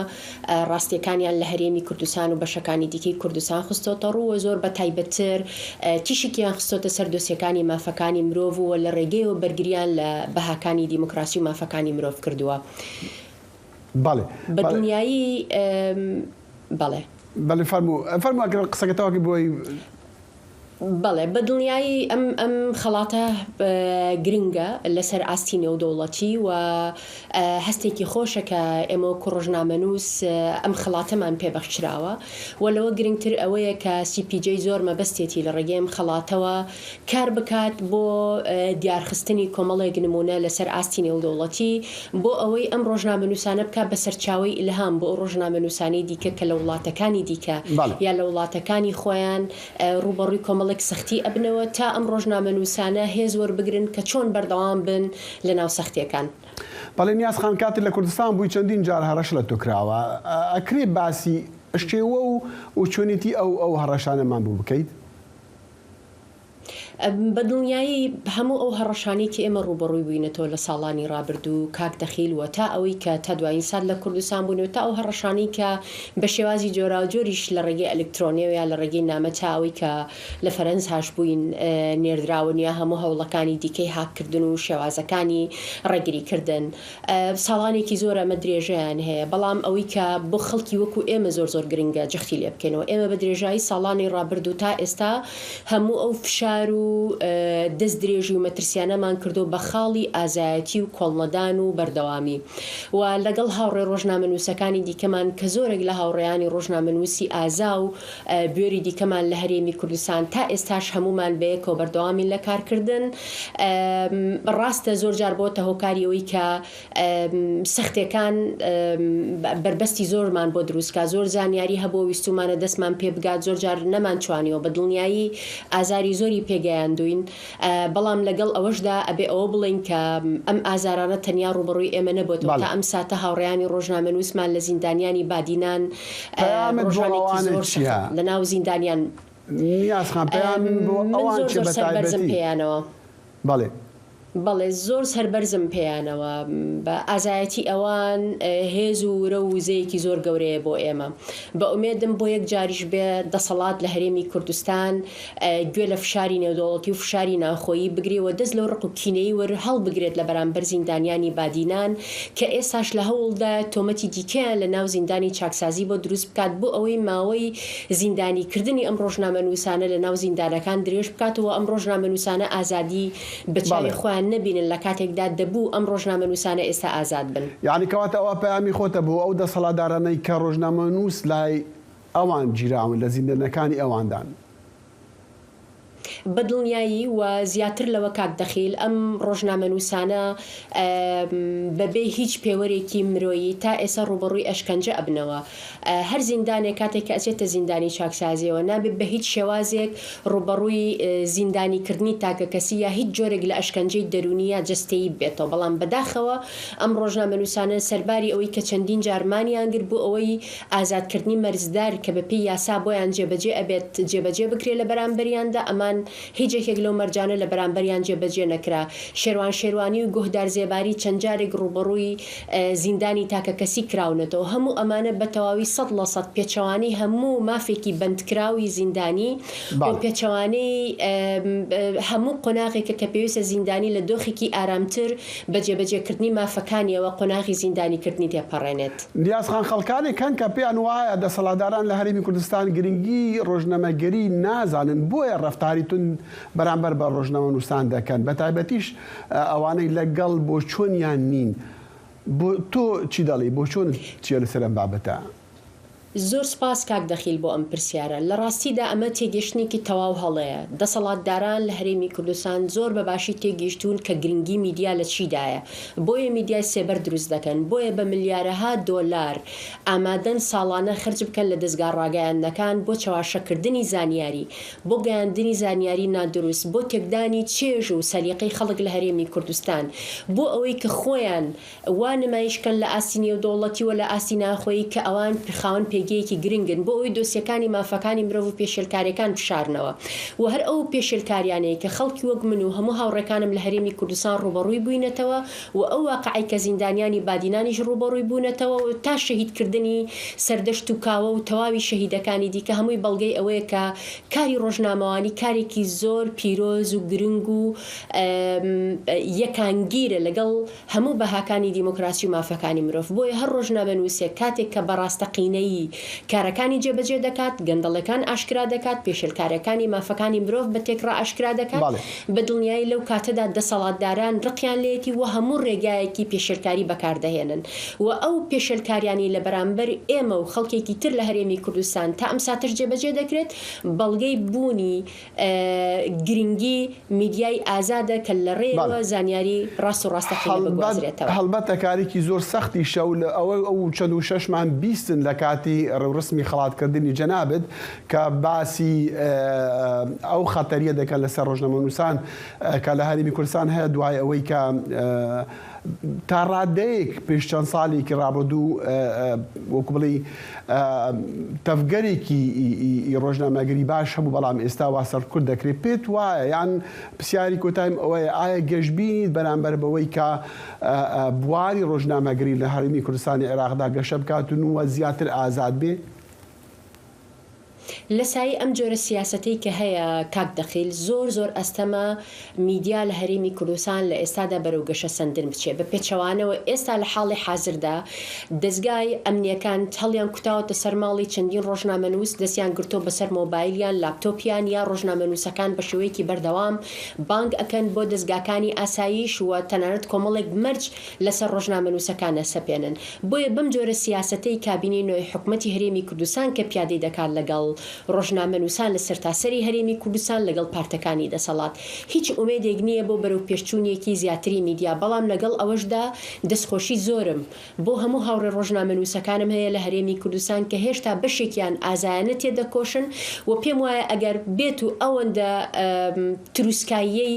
ڕاستیەکانیان لە هەرێمی کوردستان و بەشەکانی دیکەی کوردستان خستۆتە ڕوو و زۆر بە تایبەتتر تیشکیان خستۆتە سەر دۆسیەکانی مافەکانی مرۆڤ و لە ڕێگەیەوە بەرگریان لە بەهاکانی دیموکراسی و مافەکانی مرۆڤ کردووە. بەڵێ بەدنیایی بەڵێ بەڵێ فەرموو ئەگەر قسەکەتەوەکی بۆی بەڵێ بە دڵنیایی ئەم خەڵاتە گرنگە لەسەر ئاستی نێودەوڵەتی و هەستێکی خۆشە کە ئێمە وەکو ڕۆژنامەنووس ئەم خەڵاتەمان پێبەخشراوە و لەوە گرنگتر ئەوەیە کە CPJ زۆر مەبەستێتی لە ڕێگەی ئەم خەڵاتەوە کار بکات بۆ دیارخستنی کۆمەڵێک نمونە لەسەر ئاستی نێودەوڵەتی بۆ ئەوەی ئەم ڕۆژنامەنووسانە بکات بە سەرچاوی ئیلهام بۆ ڕۆژنامەنووسانی دیکە کە لە وڵاتەکانی دیکە یا لە وڵاتەکانی خۆیان ڕوبەڕووی کۆمەڵ سەختی ئەبنەوە تا ئەم ڕۆژنامەنووسانە هێز وەربگرن کە چۆن بەردەوام بن لە ناو سەختیەکان. بەڵێ نیازخان کاتی لە کوردستان بووی چەندین جار هەڕەش لە تۆکراوە، ئەکرێ باسی شێوە و چۆنیتی ئەو هەڕەشانەمان بوو بکەیت؟ بە دڵنیایی هەموو ئەو هەڕەشانێکی ئێمە ڕوبەڕووی بووینەتەوە لە ساڵانی ڕابردوو کاک دەخیلوە تا ئەوەی کە تا دوایین سال لە کوردستان بوونەوە تا ئەو هەڕەشانی کە بە شێوازی جۆراوجۆریش لە ڕێگەی ئەلکترۆنیەوە یا لە ڕێگەی نامە تا ئەوەی کە لە فەرەنس هاش بووین نێردراون یا هەموو هەوڵەکانی دیکەی هاکردن و شێوازەکانی ڕێگریکردن. ساڵانێکی زۆر ئەمە درێژەیان هەیە، بەڵام ئەوەی کە بۆ خەڵکی وەکو ئێمە زۆر گرنگە جەختی لێ بکەینەوە. ئێمە بە درێژایی ساڵانی ڕابردوو تا ئێستا هەموو ئەو فشار و دەست درێژی و مەترسیانەمان کردو بە خاڵی ئازایەتی و کۆڵنەدان و بەردەوامی و لەگەڵ هاوڕێ ڕۆژنامەنووسەکانی دیکەمان کە زۆرێک لە هاوڕێیانی ڕۆژنامەنووسی ئازا و بێری دیکەمان لە هەرێمی کوردستان تا ئێستاش هەمومان بەیەکەوە بەردەوامی لە کارکردن. ڕاستە زۆر جار بۆتە هۆکاریەوەی کە سەختەکان بربەستی زۆرمان بۆ دروستکە، زۆر زانیاری هەبوو ویستومانە دەستمان پێ بگات، زۆر جار نەمانتوانیەوە بە دڵنیایی ئازاری زۆری پێگەیاندوین، بەڵام لەگەڵ ئەوەشدا ئەبێ ئەوە بڵین کە ئەم ئازارانە تەنیا ڕوبەڕووی ئێمە نەبووەوە تا ئەم ساتە هاوڕێیانی ڕۆژنامەنووسمان لە زیندانیانی بادینان ڕۆژانێکی زۆر لە ناو زیندانیان زۆر سەربەرزم پێیانەوە. بەڵێ بەڵێ زۆر سەربەرزم پێیانەوە بە ئازایەتی ئەوان هێز و ورە و وزەیەکی زۆر گەورەیە بۆ ئێمە. بە ئومێدم بۆ یەک جاریش بێ دەسەڵات لە هەرێمی کوردستان گوێ لە فشاری نێودەوڵەتی و فشاری ناخۆیی بگرێەوە، دەست لەو ڕق و کینەی وەر هەڵ بگرێت لە بەرامبەر زیندانیانی بادینان کە ئێستاش لە هەوڵدا تۆمەتی دیکەیان لە ناو زیندانی چاکسازی بۆ دروست بکات بۆ ئەوەی ماوەی زیندانیکردنی ئەم ڕۆژنامەنووسانە لە ناو زیندانەکان درێژ بکاتەوە ئەم ڕۆژنامەنووسانە ئازادی بەچاوی خۆیان نبینن لە کاتێکدا دەبوو ئەم ڕۆژنامەنووسانە ئێستا ئازاد بن. یعنی کەواتە ئەوە پەیامی خۆتە بۆ ئەو دەسەڵاتدارانەی کە ڕۆژنامەنووس لای ئەوان گیراون لە زیندانەکانی ئەواندان. بەدڵنیایی و زیاتر لەوە کاک دەخیل ئەم ڕۆژنامەنووسانە بەبێ هیچ پێوەرێکی مرۆیی تا ئێستا ڕوبەڕووی ئەشکەنجە ئەبنەوە. هەر زیندانێک کاتێک کە ئەچێتە زیندانی چاکسازیەوە نابێت بە هیچ شێوازێک ڕوبەڕووی زیندانیکردنی تاکە کەسی یا هیچ جۆرێک لە ئەشکەنجەی دەرونیە جستەیی بێتەوە، بەڵام بەداخەوە ئەم ڕۆژنامەنووسانە سەرباری ئەوەی کە چەندین جارمانیان کرد بۆ ئەوەی ئازادکردنی مەرزدار کە بەپێی یاسا بۆیان جێبەجێ ئەبێت جێبەجێ بکرێت لە بەرامبەریاندا ئەمان هیچێکێک لەو مەرجانە لە بەرامبەریان جێبەجێ نەکرا. شێروانی و گۆهدار زێباری چەند جارێک ڕوبەڕووی زیندانی تاکە کەسی کراونەتەوە. هەموو ئەمانە بە تەواوی 100% پێچەوانی هەموو مافێکی بەندکراوی زیندانی و پێچەوانەی هەموو قۆناغێکە کە پێویستە زیندانی لە دۆخێکی ئارامتر بە جێبەجێکردنی مافەکانیەوە قۆناغی زیندانیکردنی تێپەڕێنێت. دیازخان خەڵکانێک هەن کە پێیان وایە دەسەڵاتداران لە هەرێمی کوردستان گرنگی ڕۆژنامەگەری نازانن بۆیە ڕەفتاری تون بەرامبەر بە ڕۆژنامەنووسان دەکەن، بە تایبەتیش ئەوانەی لەگەڵ بۆ چۆنیان نین. بۆ تۆ چی دەڵی بۆ چۆن چیە لەسەر ئەم بابەتە؟ زۆر سپاس کاک دەخیل بۆ ئەم پرسیارە لە ڕاستیدا ئەمە تێگەشتێکی تەواو هەڵەیە دەسەڵاتداران لە هەرێمی کوردستان زۆر بەباشی تێگەشتون کە گرنگی میدیا لە چیدایە بۆیە میدیای سێبەر دروست دەکەن بۆیە بە ملیارەها دۆلار ئامادەن ساڵانە خرج بکەن لە دەستگا ڕاگەیاندنەکان بۆ چاواشەکردنی زانیاری بۆ گەیاندنی زانیاری نادروست بۆ تێکدانی چێژ و سەلیقەی خەڵک لە هەرێمی کوردستان بۆ ئەوەی کە خۆیان وا نمایشکەن لە ئاستی نێودەوڵەتی و لە ئاستی ناخۆیی کە ئەوان خاوەن پێگەیەکی گرنگن بۆ ئەوی دۆسیەکانی مافەکانی مرۆڤ و پێشێلکاریەکان بشارنەوە و هەر ئەو پێشێلکاریانەیە کە خەڵکی وەک من و هەموو هاوڕێکانم لە هەرێمی کوردستان ڕوبەڕووی بووینەتەوە و ئەو واقعی کە زیندانیانی بادینانیش ڕوبەڕووی بوونەتەوە و تا شەهیدکردنی سەردەشت و کاوە و تەواوی شەهیدەکانی دیکە هەمووی بەڵگەی ئەوەیە کە کاری ڕۆژنامەوانی کارێکی زۆر پیرۆز و گرنگ و یەکانگیرە لەگەڵ هەموو بەهاکانی دیموکراسی و مافەکانی مرۆڤ بۆیە هەر ڕۆژنامەنووسێک کاتێک کە بەڕاستەقینەیی کارەکانی جێبەجێ دەکات گەندەڵەکان ئاشکرا دەکات پێشێلکاریەکانی مافەکانی مرۆڤ بە تێکڕا ئاشکرا دەکات بە دڵنیایی لەو کاتەدا دەسەڵاتداران ڕقیان لێتی و هەموو ڕێگایەکی پێشێلکاری بەکاردەهێنن و ئەو پێشێلکاریانی لە بەرامبەر ئێمە و خەڵکێکی تر لە هەرێمی کوردستان تا ئەم ساتر جێبەجێ دەکرێت بەڵگەی بوونی گرنگی میدیای ئازادە کە لە ڕێوە زانیاری ڕاست و ڕاستەقینە بگوازرێتەوە هەڵبەتە کارێکی زۆر سەختی شەو لە ئەو چەند و شەشمان بیستن لە کاتی ڕسمی خەڵاتکردنی جەنابەت کە باسی ئەو خەتەریە دەکەن لەسەر ڕۆژنامەنووسان کە لە هەرێمی کوردستان هەیە دوای ئەوەی کە تا ڕادەیەک پێش چەند ساڵێکی ڕابردوو وەکو بڵێ تەفگەرێکی ڕۆژنامەگەری باش هەبوو بەڵام ئێستا وا سەرکورد دەکرێت پێت وایە یان پرسیاری کۆتایم ئەوەیە ئایا گەشتبینیت بەرامبەر بەوەی کە بواری ڕۆژنامەگەری لە هەرێمی کوردستانی عێراقدا گەشە بکاتون و زیاتر ئازاد بێ؟ لە سایی ئەم جۆرە سیاسەتەی کە هەیە کاک دەخیل زۆر ئەستەمە میدیا لە هەرێمی کوردستان لە ئێستادا بەرەو گەشە سەندن بچێت بە پێچەوانەوە ئێستا لە حاڵی حازردا دەستگای ئەمنیەکان هەڵیان کوتاوەتە سەر ماڵی چەندین ڕۆژنامەنووس دەستیان گرتۆ بەسەر مۆبایلیان لاپتۆپیان یا ڕۆژنامەنووسەکان بە شێوەیەکی بەردەوام بانگ ئەکەن بۆ دەستگاکانی ئاسایش و تەنانەت کۆمەڵێک مەرج لەسەر ڕۆژنامەنووسەکانە سەپێنن بۆیە بەم جۆرە سیاسەتەی کابینی نوێی حکوومەتی هەرێمی کوردستان کە پیادەی دەکات لەگەڵ ڕۆژنامەنووسان لە سەرتاسەری هەرێمی کوردستان لەگەڵ پارتەکانی دەسەڵات هیچ ئومێدێک نییە بۆ بەرەو پێشچوونیەکی زیاتری میدیا بەڵام لەگەڵ ئەوەشدا دەستخۆشی زۆرم بۆ هەموو هاوڕێ ڕۆژنامەنووسەکانم هەیە لە هەرێمی کوردستان کە هێشتا بەشێکیان ئازایانە تێدەکۆشن و پێم وایە ئەگەر بێت و ئەوەندە تروسکاییەی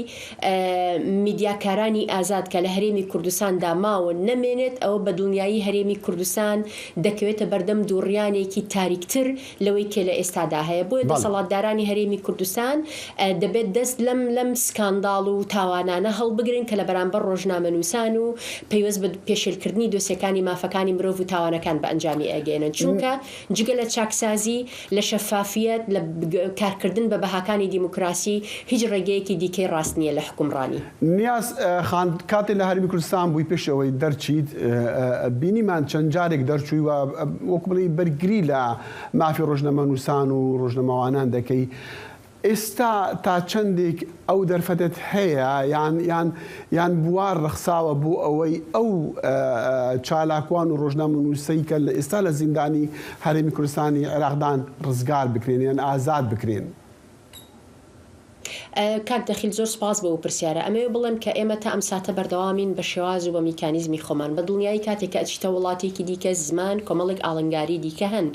میدیاکارانی ئازاد کە لە هەرێمی کوردستاندا ماوە نەمێنێت ئەوە بە دڵنیایی هەرێمی کوردستان دەکەوێتە بەردەم دووڕیانێکی تاریکتر لەوەی کە لە ئێستادا هەیە بۆیە دەسەڵاتدارانی هەرێمی کوردستان دەبێت دەست لەم سکانداڵ و تاوانانە هەڵبگرن کە لە بەرامبەر ڕۆژنامەنووسان و پەیوەست بە پێشێلکردنی دۆسیەکانی مافەکانی مرۆڤ و تاوانەکان بە ئەنجامی ئەگەێنن چونکە جگە لە چاکسازی لە شەفافیت لە کارکردن بە بەهاکانی دیموکراسی هیچ ڕێگەیەکی دیکەی ڕاست نییە لە حکومڕانی. نیاز خان کاتێ لە هەرێمی کوردستان بووی پێشەوەی دەرچیت بینیمان چەند جارێک دەرچووی و وەکو بڵێ بەرگری لە مافی ڕۆژنامەنووسان و ڕۆژنەماوانان دەکەی ئێستا تا چەندێک ئەو دەرفەتت هەیە یان بوار ڕخساوە بۆ ئەوەی ئەو چالاکوان و ڕۆژنامەنووسەی کە لە ئێستا لە زیندانی هەرێمی کوردستانی عێراقدان ڕزگار بکرێن یان ئازاد بکرێن؟ کاک دەخیل زۆر سپاس بۆ پرسیارە ئەمەوێ بڵێم کە ئێمە تا ئەم ساتە بەردەوامین بە شێواز و بە میکانیزمی خۆمان بە دڵنیایی کاتێک کە ئەچیتە وڵاتێکی دیکە زمان کۆمەڵێک ئاڵنگاری دیکە هەن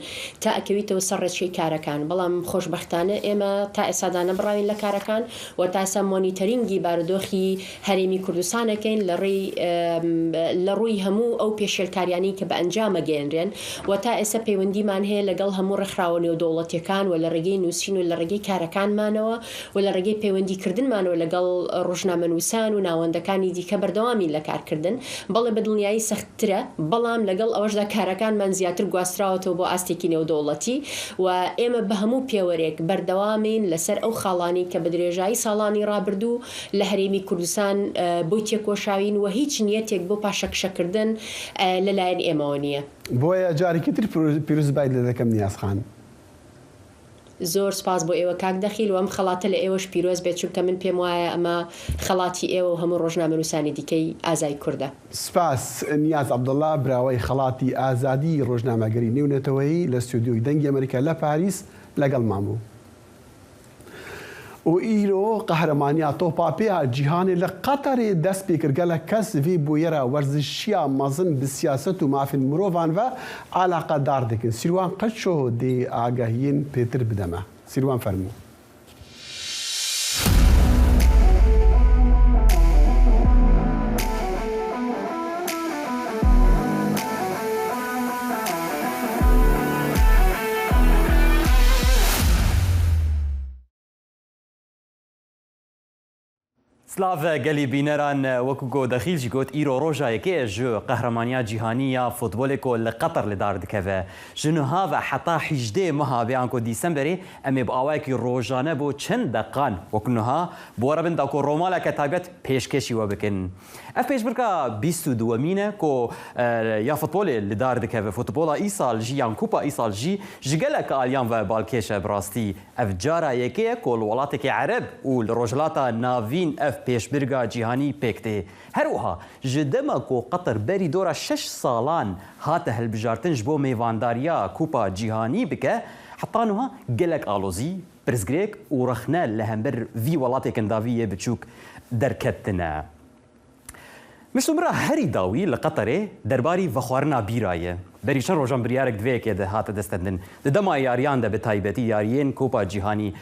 تا ئەکەویتەوە سەر ڕێچەی کارەکان بەڵام خۆشبەختانە ئێمە تا ئێستادا نەبڕاوین لە کارەکان و تا ئێستا مۆنیتەرینگی بارودۆخی هەرێمی کوردستانەکەین لە ڕووی هەموو ئەو پێشێلکاریانی کە بە ئەنجامە گەێنرێن و تا ئێستا پەیوەندیمان هەیە لەگەڵ هەموو ڕێکخراوە نێودەوڵەتیەکان و لە ڕێگەی نووسین و لە ڕێگەی کارەکانمانەوە و لە ڕێگەی پەیوەندیکردنمانەوە لەگەڵ ڕۆژنامەنووسان و ناوەندەکانی دیکە بەردەوامی لە کارکردن بەڵێ بە دڵنیایی سەختترە بەڵام لەگەڵ ئەوەشدا کارەکانمان زیاتر گواستراوەتەوە بۆ ئاستێکی نێودەوڵەتی و ئێمە بە هەموو پێوەرێک بەردەوامین لەسەر ئەو خاڵانی کە بە درێژایی ساڵانی ڕابردوو لە هەرێمی کوردستان بۆی تێکۆشاوین و هیچ نیەتێک بۆ پاشەکشەکردن لەلایەن ئێمەوە نییە. بۆیە جارێکی تر پیرۆزبای لە دەکەم نیاز خان. زۆر سپاس بۆ ئێوە کاک دەخیل و ئەم خەڵاتە لە ئێوەش پیرۆز بێت چونکە من پێم وایە ئەمە خەڵاتی ئێوە و هەموو ڕۆژنامەنووسانی دیکەی ئازای کوردە. سپاس نیاز عەبدوڵڵا براوەی خەڵاتی ئازادی ڕۆژنامەگەری نێونەتەوەیی لە ستودیۆی دەنگی ئەمریکا لە پاریس لەگەڵمان بوو. و ئیرۆ قەهرەمانیا تۆپاپەیە جیهانێ لە قەتەرێ دەست پێکردگەلە کەس وێ بۆیەرە وەرزشیە مەزن بە سیاسەت و مافین مرۆڤان و علاقەدار دەکەن. سیروان قەچۆ دێ ئاگاهیین پێتر بدەمە. سیروان فەرموو. سلاف گلی بینران وکو گو دخیل جی گوت ایرو روژا یکی جو قهرمانیا جیهانیا فوتبول کو لقطر لدار دکوه جنها و حتا 18 ماه بیان کو دیسمبری امی باوای کی روزانه بو چند دقان وکنها بورا بن دا کو رومالا کتابت پیشکشی و بکن اف پیش برکا 22 مینه کو یا فوتبول لدار دکوه فوتبولا ایسال جی یان کوپا ایسال جی جگلک آلیان و بالکش براستی اف جارا یکی کو الولات کی عرب و الروجلاتا ناوین اف پیشبرگا جیهانی پێکتێ هەروەها ji dema ku قەتر بەری دۆرە 6 ساڵان هاتە هەلبژارتن ji بۆ mêvandariya کوپا جیهانی بکە حتانها gelek alozî pirsgirêk û rexne li hember vî welatêkin davî yê biçûk derketine. Misûmira herî dawî li Qeterê derbarî vexwarina bîra ye. Berî çend rojan biryarek divêyekê de hate destendin. Di dema yariyan de bi taybetî yariyên Kupa Cîhanî.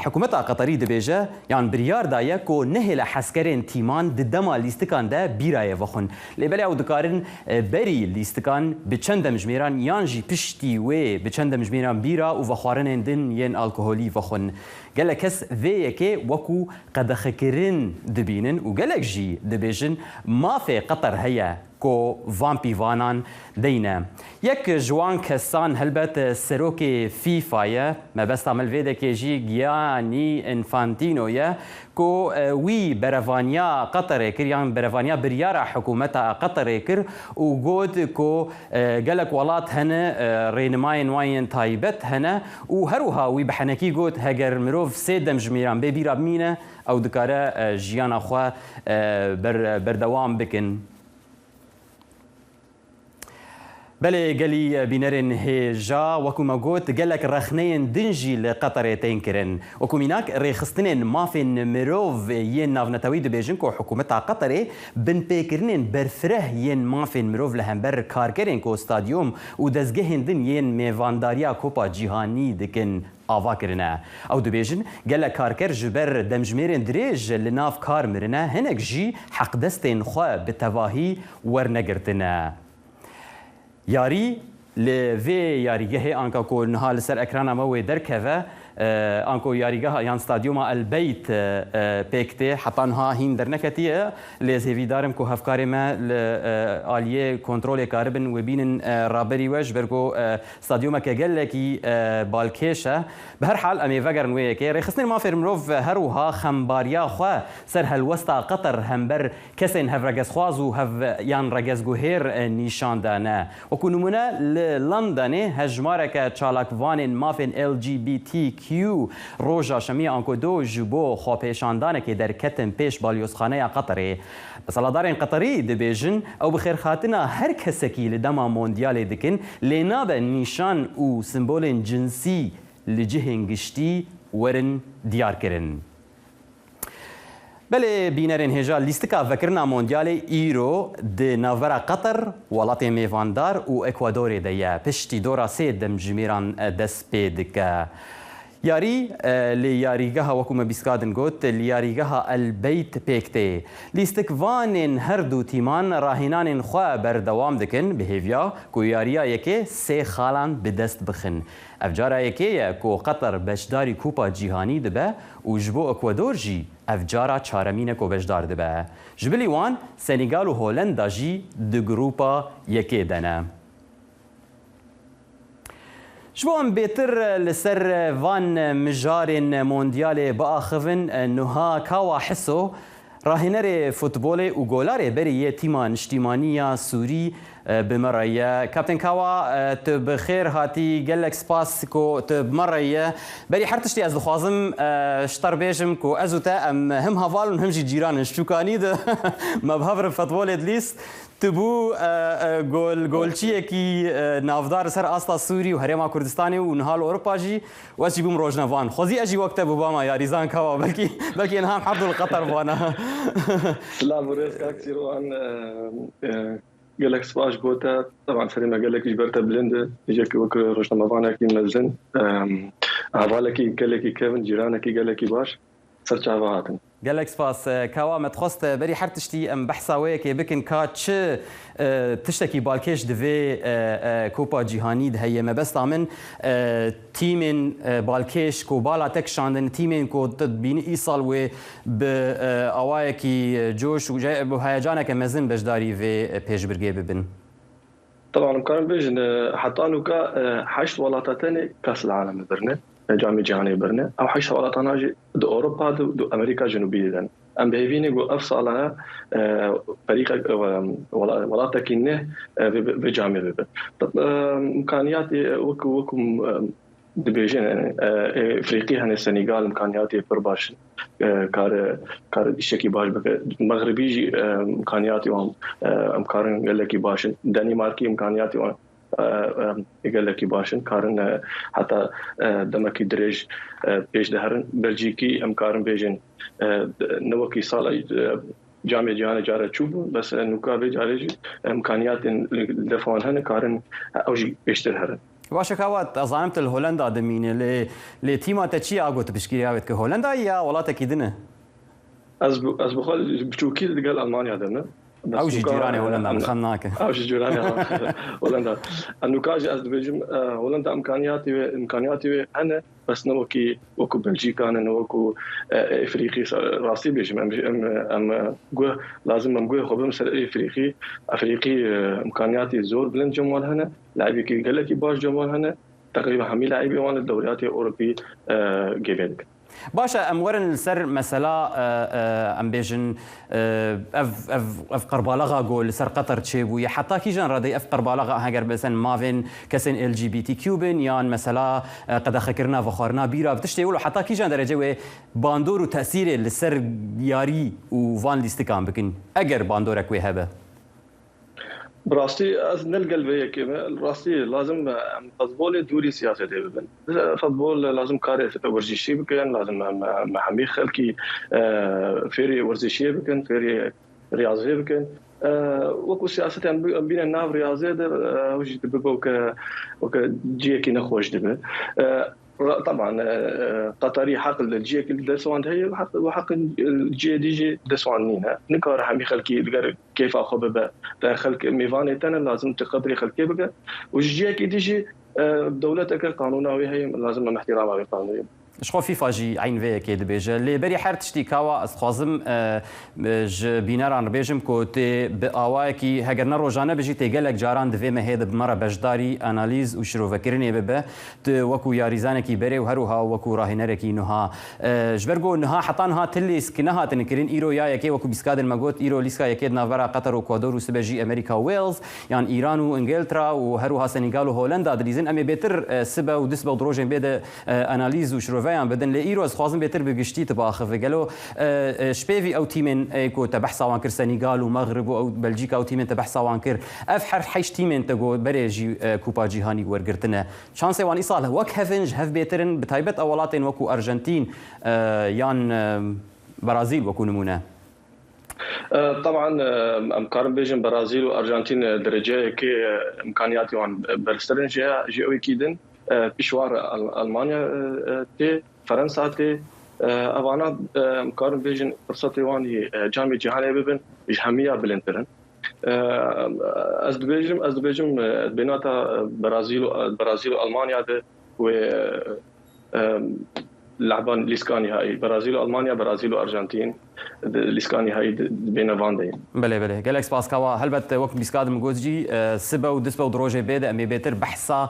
حکومت قطری دبیجه یان بریار دایه کو نه له حسکرین تیمان د دما لیستکان ده بیرای وخون لبلی او دکارن بری لیستکان بچند مجمیران یان جی پشتی و بچند مجمیران بیرا او وخوارن دن ین الکحولی وخون گله کس وی که وکو قد خکرین دبینن و گله جی دبیجن ما فی قطر هيا کو وامپی وانان دینه یک جوان کسان هلبت سروک فیفا ما بس عمل ویده که جی گیانی انفانتینو یا کو وی بروانیا قطر کر یان بروانیا بریارا حکومت قطر کر و گود کو گلک ولات هنه رینماین واین تایبت هنه و هروها وی بحنکی گود هگر مروف سیدم جمیران ببیرا مینه او دکاره جیانا خوا بردوام بکن. بله گلی بینرن هجا وکو مگوت گلک رخنین دنجی لقطر تینکرن وکو میناک ریخستنین مافین مروف ین ناونتوی دبیجن کو حکومت قطر بن پیکرنین برفره ین مافین مروف لهمبر کارکرین کو استادیوم و دزگهین دن ین میوانداریا کوپا جیهانی دکن آوا کرنه او دبیجن گلک کارکر جبر دمجمیرن دریج لناف کار مرنه هنک جی حق دستین خواه بتواهی ورنگرتنه یاری لوی یاریگه آنکا کو نها لسر اکرانا موی درکوه آنکو یاریگه یان ستادیوم البیت پیکته حتی انها هین در نکتیه لیزهوی دارم که هفکاری ما آلیه کنترول کاربن و بینن رابری وش برکو ستادیوم که گلکی بالکشه به هر حال امی وگرن وی که ریخستن ما فرمروف هروها خمباریا خواه سر هلوستا قطر همبر کسین هف رگز خواز و هف یان رگز گوهر نیشان دانه و کنمونه لندنه هجمارک چالاکوان مافین LGBTQ روژا شمی آنکو دو جبو خوابیشاندانه که در کتن پیش بالیوزخانه قطره بسالادارین قطری دبیجن او بخیر خاطنا هر کسکی لدما موندیال دکن لناب نیشان و سمبول جنسی لجهن گشتی ورن دیار کرن. بله بینرین هجا لیستکا وکرنا موندیال ایرو د ناورا قطر ولات میواندار و اکوادور دیا پشتی دورا سه دم جمیران دست پیدکا یاری لیاریگه وکو مبیسکادن گوت لیاریگه البیت پیکته لیستکوان هر دو تیمان راهینان خواه بردوام دکن بهیویا کو یاریا یکی سه خالان بدست بخن افجارا یکی کو قطر بشداری کوپا جیهانی دبه و جبو اکوادور جی افجارا چارمین کو بشدار دبه جبلی وان سنگال و هولندا جی د گروپا یکی دنه شبوان بيتر لسر وان مجار مونديال باخفن نها كاوا حسو راهنر فوتبول و گولار بری تیمان اجتماعی سوری بمرة كابتن كاوا بخير هاتي قال لك سباس كو بمرة بري حرتشتي از خوازم شطر بيجم كو ازوتا ام هم هافالون هم جي جيران شتوكاني ده ما بهفر فوتبول ادليست تبو گولچیه کی نافدار سر آستا سوری و هرما کردستانی و نهال اوروبا جی واجی بوم روزنوان خوزی اجی وقت بوباما یا ریزان کوا بلکی انها حرد القطر وانا سلام وريس كاكسي روان قال لك سباش بوتا طبعا فريما قال لك جبرتا بلند يجيك وك روزنوان كي مزن عوالكي قال لك كيفن جيرانك قال لك باش سرچاواتن قال لك سباس كوا متخصت بري حرتشتي ام بحثا ويك بكن كاتش تشتكي بالكيش دفي كوبا جيهاني هي ما بس من تيمين بالكيش كو بالا تكشاندن تيمين كو تدبين ايصال و باوايكي جوش وهيجانك مزن بجداري في بيج برجي ببن طبعا كان بيجن حتى انه حشت ولاتتين كاس العالم برنه جامعة جهانية برنه أو حيث ولا تناجي دو أوروبا دو أمريكا الجنوبية لأن أم بهيفيني جو أفصل على فريق ولا تكينه بجامعة ببر إمكانياتي وكو دبيجين يعني إفريقيا هن السنغال إمكانياتي برباش كار الشكي باش بك المغربي جي إمكانياتي وهم إمكان قال لك باش دنماركي إمكانياتي وهم يقول لك باشن كارن حتى دمكي دريج بيش دهرن بلجيكي امكارن بيجن نوكي صال جامعة جهانية جارة تشوب بس نوكا بيجاري امكانيات دفعون هن كارن اوجي بيشتر هرن باشا كاوات ازانمت الهولندا دمينه لتيما تشي اغوت بشكيريات كهولندا يا ولاته كيدنه از بخال بشوكي قال المانيا دمنا اوجي جيراني هولندا خلناك اوجي جيراني هولندا انه كاجي از بيجم هولندا امكانياتي انا بس نوكي وكو بلجيكا انا وكو افريقي راسي بيجم ام لازم نقول خبر مثل افريقي امكانياتي زور بلند جمال هنا لاعبي كي قال لك باش جمال هنا تقريبا همي لاعبي وان الدوريات الاوروبيه جيفيلك باشا امورن سر مسألة ام بيجن اف قربالغا جول سر قطر تشيبو يا حتى كي جان رادي اف قربالغا هاجر بسن مافين كسن ال جي بي تي كيوبن يان مسألة قد خكرنا فخرنا بيرا بتشتي يقولوا حتى كي جان درجه باندور وتاثير للسر ياري وفان ليستكان بكن اجر باندورك وهبه براستي از نلقى بيك راستي لازم فضبول دوري سياسه ديبن فضبول لازم كاري ورزشي بكن لازم محمي خلكي فيري ورزشي بكن فيري رياضي بكن وكو سياسه بين الناف رياضي وجي دبوك وك جيكي نخوش دبن طبعا قطري حق الجي دسوان هي وحق الجي دي جي دسوان نينا نكار حمي خلكي كيف اخذ خلك ميفاني تنا لازم تقدري خلكي بقى والجي دي جي دولتك قانوناوي هي لازم احترامها بالقانون شخو فيفا جي عين في كيد بيجا اللي بري حرت شتي كاوا استخوازم بينار بيجم كوتي باواكي هاجرنا روجانا بيجي تيقلك جاران دفي ما هيدا بمره بجداري اناليز وشرو فكرني ببا وكو ياريزانكي بري وهروها وكو راهنركي نها جبرغو نها حطانها تليس كنها تنكرين ايرو يا يكي وكو بيسكاد الماغوت ايرو ليسكا يكيد نافرا قطر واكوادور وسبجي امريكا ويلز يعني ايران وانجلترا وهروها سنغال وهولندا دليزن امي بيتر سبا ودسبا ودروجين بيد اناليز وشرو فيان بدن لإيرو از خوازم بيتر بگشتی تباخف قالوا شبيفي او تيمن ايكو تبحثا وان كر سنغال ومغرب او بلجيكا او تيمن تبحثا وان كر افحر حيش تيمن تگو بريجي كوبا جيهاني ورگرتنا شانسي وان ايصال وك هفنج هف بيترن بتايبت اولاتين وكو ارجنتين يان برازيل وكو نمونه طبعا امكان بيجن برازيل وارجنتين درجه كي امكانياتي وان برسترن جي او كيدن بشوار المانيا تي فرنسا تي افانا مقارن بيجن فرصتي واني جامعه جهانيه ببن جهميه بلنترن از بيجم بيناتا برازيل والمانيا ده و لعبان ليسكاني هاي برازيل والمانيا برازيل وارجنتين ليسكاني هاي بين فاندين بله جالكس باسكاوا هلبت وقت بيسكاد مجوزجي سبا ودسبا ودروجه بيد امي بيتر بحثا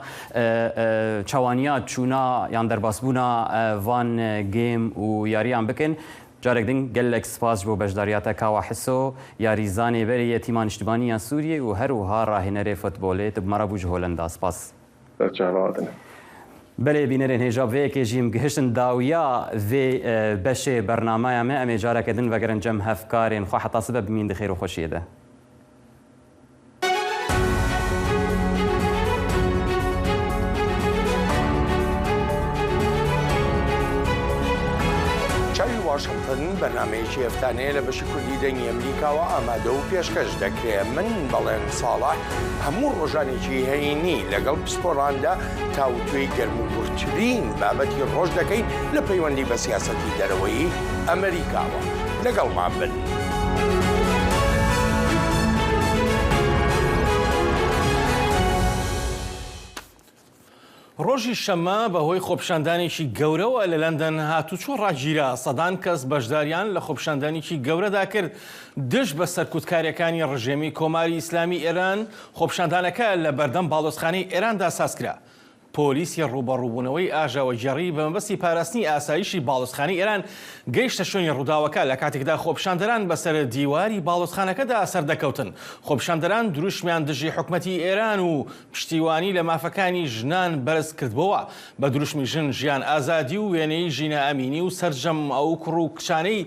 تشوانيات شونا يعني درباسبونا فان جيم وياريان بكن جارێک دنگ gelek spas بۆ بەشداریاتە کاوا حسۆ یاریزانێ بەری یەتیمان نیشتیمانیان سووریە و هەروها ڕاهێنەرێ فوتبۆلێت بمەڕە بوو هۆلندا سپاس بەێ بینەرێن هێژا vêyekêjîm gihiştin dawiya vê beşê bernamaya me em ê careke din vegerin cem hevkarên xwe heta sibe bimîn di xêr û xweşiyê de. واشنطن بەرنامەیەکی هەفتانەیە لە بەشی کوردی دەنگی ئەمریکاوە ئامادە و پێشکەش دەکرێت من بەڵێن ساڵح هەموو ڕۆژانێکی هەینی لەگەڵ پسپۆراندا تاوتوێی گەرموگورترین بابەتی ڕۆژ دەکەین لە پەیوەندی بە سیاسەتی دەرەوەی ئەمریکاوە لەگەڵمان بن. ڕۆژی شەمە بەهۆی خۆپشاندانێکی گەورەوە لە لەندەن هاتوچۆ ڕاگیرا سەدان کەس بەشداریان لە خۆپشاندانێکی گەورەدا کرد دژ بە سەرکوتکاریەکانی ڕژێمی کۆماری ئیسلامی ئێران. خۆپشاندانەکە لە بەردەم باڵۆزخانەی ئێراندا سازکرا. پۆلیسی ڕوبەڕووبوونەوەی ئاژاوە جێڕی بە مەبەستی پاراستنی ئاسایشی باڵۆزخانەی ئێران گەیشتە شوێنی ڕووداوەکە لە کاتێکدا خۆپشاندەران بەسەر دیواری باڵۆزخانەکەدا سەردەکەوتن. خۆپشاندەران دروشمیان دژی حکومەتی ئێران و پشتیوانی لە مافەکانی ژنان بەرز کردبەوە. بە دروشمی ژن ژیان ئازادی و وێنەی ژینە ئەمینی و سەرجەم ئەو کوڕ و کچانەی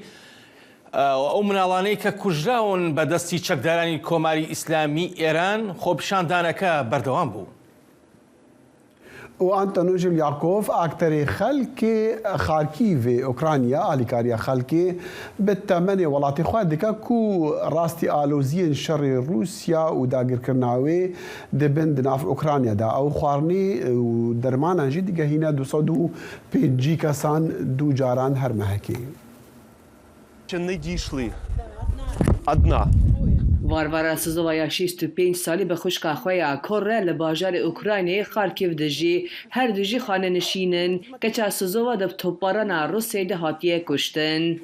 ئەو مناڵانەی کە کوژراون بە دەستی چەکدارانی کۆماری ئیسلامی ئێران. خۆپشاندانەکە بەردەوام بوو. و ئەنتۆنۆژ یاکۆف ئاکتەرێ خەلکێ خارکیڤێ ئۆکرانیا ئالیکاریە خەلکێ بتەمەنێ وڵاتی خوا دکە کو ڕاستی ئالۆزیên شەڕێ رووسیا و داگیرکردناوێ دەبن دناف ئۆکرانیادا ئەو خواردنی و دەرمانان ژی دیگەهینە 205 کەسان دوو جاران هەرمەهەکێ. Не дійшли. Одна. Varvara Sızovaya 65 salî bi xuşka xwe ya Korre li bajarê Ukraynayê Xarkiv de jî her du jî xanenişînin keça Sızova di topbarana Rusyayê de hatiye kuştin.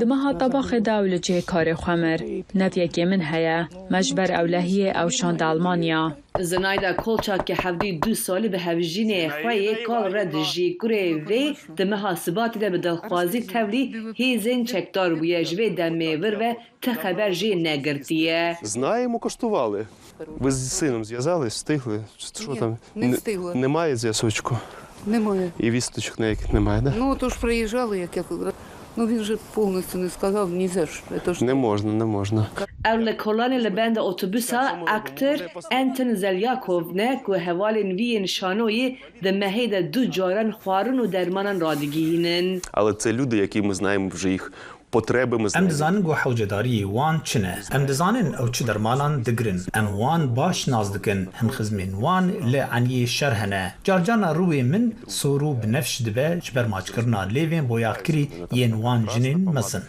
Di meha tabaqê da ew li cihê karê xwe mir. Nevyekê min heye, me ji ber ewlehiyê ew şand Almanya. Zinayda Kolçakê hevdî 2 salî bi hevjînê xwe yê kal re dijî kurê vê di meha Sibatî de bi dilxwazî tevlî hêzên çekdar bûye ji vê demê vir ve te xeber jê negirtiye. Знаємо, коштували. Ви з сином зв'язались, встигли? Що там? Не встигла. Немає зв'язочку? Немає. І вісточок ніяких немає, так? Ну, то ж приїжджали, як я... Ну, він же повністю не сказав, ні за що. Не можна, не можна. Ew li kolanê li benda otobüsa aktor Anton Zelyakov ne ku hevalên vî yên şanoyê di mehê de du caran xwarin û dermanan radigihînin. Але це люди, які ми знаємо вже їх potrebi mi em dizanin ku hewcedariyê wan çi ne em dizanin ew çi dermanan digirin em wan baş nas dikin hin xizmên wan li eniyê şer hene carcana rûyê min sor û binefş dibe ji ber maçkirina lêvên boyakirî yên wan jinên mesin.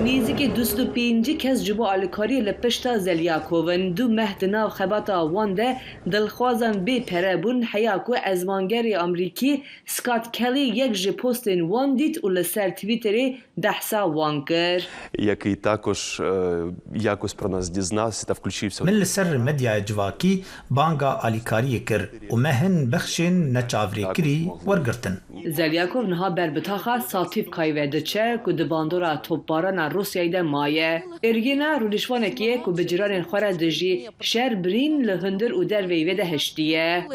Nêzîkî 205 kes ji bo alîkariyê li pişta Zelyakovin du meh di nav xebata wan de dilxwazan bê pere bûn heya ku ezmangerê Amerîkî Scott Kelly yek ji postên wan dît û li ser Twitterê dehsa wan kir. Який також якось про нас дізнався та включився. Min li ser medyaya civakî banga alîkariyê kir û me hin bexşên neçavrêkirî wergirtin. Zelyakov niha berbitaxa Satîvkayê diçe ku di bandora topbarana Rusyayê de maye. Êrgîna rûdişvanekî ku bi ciranên xwe re dijî şer birîn li hundir û dervê wê de heştiye.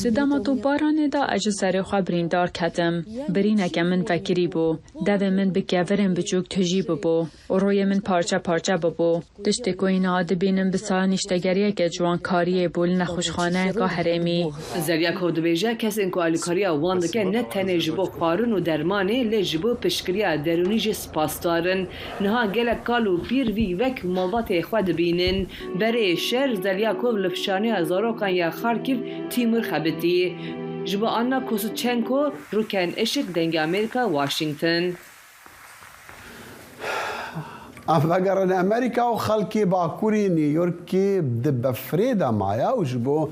Di dema topbaranê de ez ji serê xwe birîndar ketim. Birîneke min vekirî bû. Devê min bi kevirên biçûk tujî bibû. û royê min parça parça bibû. Tiştê ku îna dibînim bi sala nîştegeriyeke ciwankariyê bû li nexweşxaneyeka herêmî. Zelyakov dibêje kesên ku alîkariya wan dike ne tenê ji bo xwarin û dermanê lê ji bo piştgiriya derûnî jî spasdarin. Niha gelek kal û pîr vî wek malbatê xwe dibînin. Berê şer Zelyakov li pişaniya zarokan ya Xarkiv Timur xebitî. Ji bo Anna Kosuchenko rûken eşik dengê Amerîka Washington. Vegerin Amerîka û xelkê bakurê New Yorkê di befrêda maya û ji bo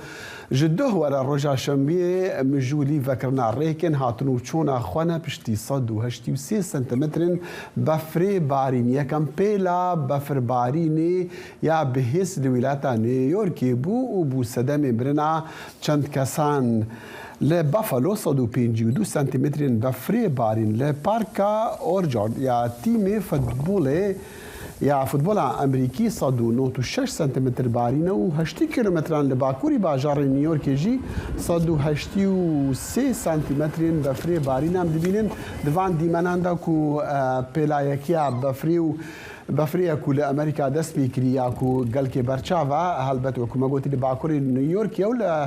ji duh were roja şembiyê mijûlî vekirina rêkên hatin û çûna xwe ne piştî 183 sentimetrên befrê barîn. Yekem pêla befirbarînê ya bihês li wîlata New Yorkê bû û bû sedemê birina çend kesan. ل بافالو 152 سنتیمتر بفری بارین ل پارکا اورجارد یا تیم فوتبول امریکی 196 سنتیمتر بارینه و 8 کیلومتران لباکوری باجار نیویورک جی 183 سنتیمتر بفری بارینه هم دبینن دوان دیمنان دا کو پلایکیا بفری کو لامریکا دست بیکریا کو گلک برچاوا هلبت و کومه گوتی لباکوری نیویورک یو ل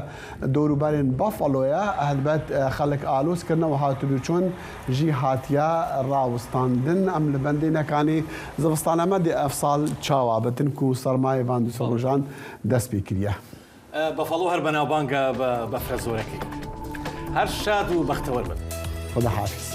دوروبرین بافالویا هلبت خلق آلوس کرنا و هاتو بچون جی هاتیا راوستاندن ام لبندینه کانی زوستانه مد افصال چاوا بتن کو سرمایه واندو سروجان دست بیکریا بافالو هر بناوبانگا بفرزورکی هر شاد و بختور بد خدا حافظ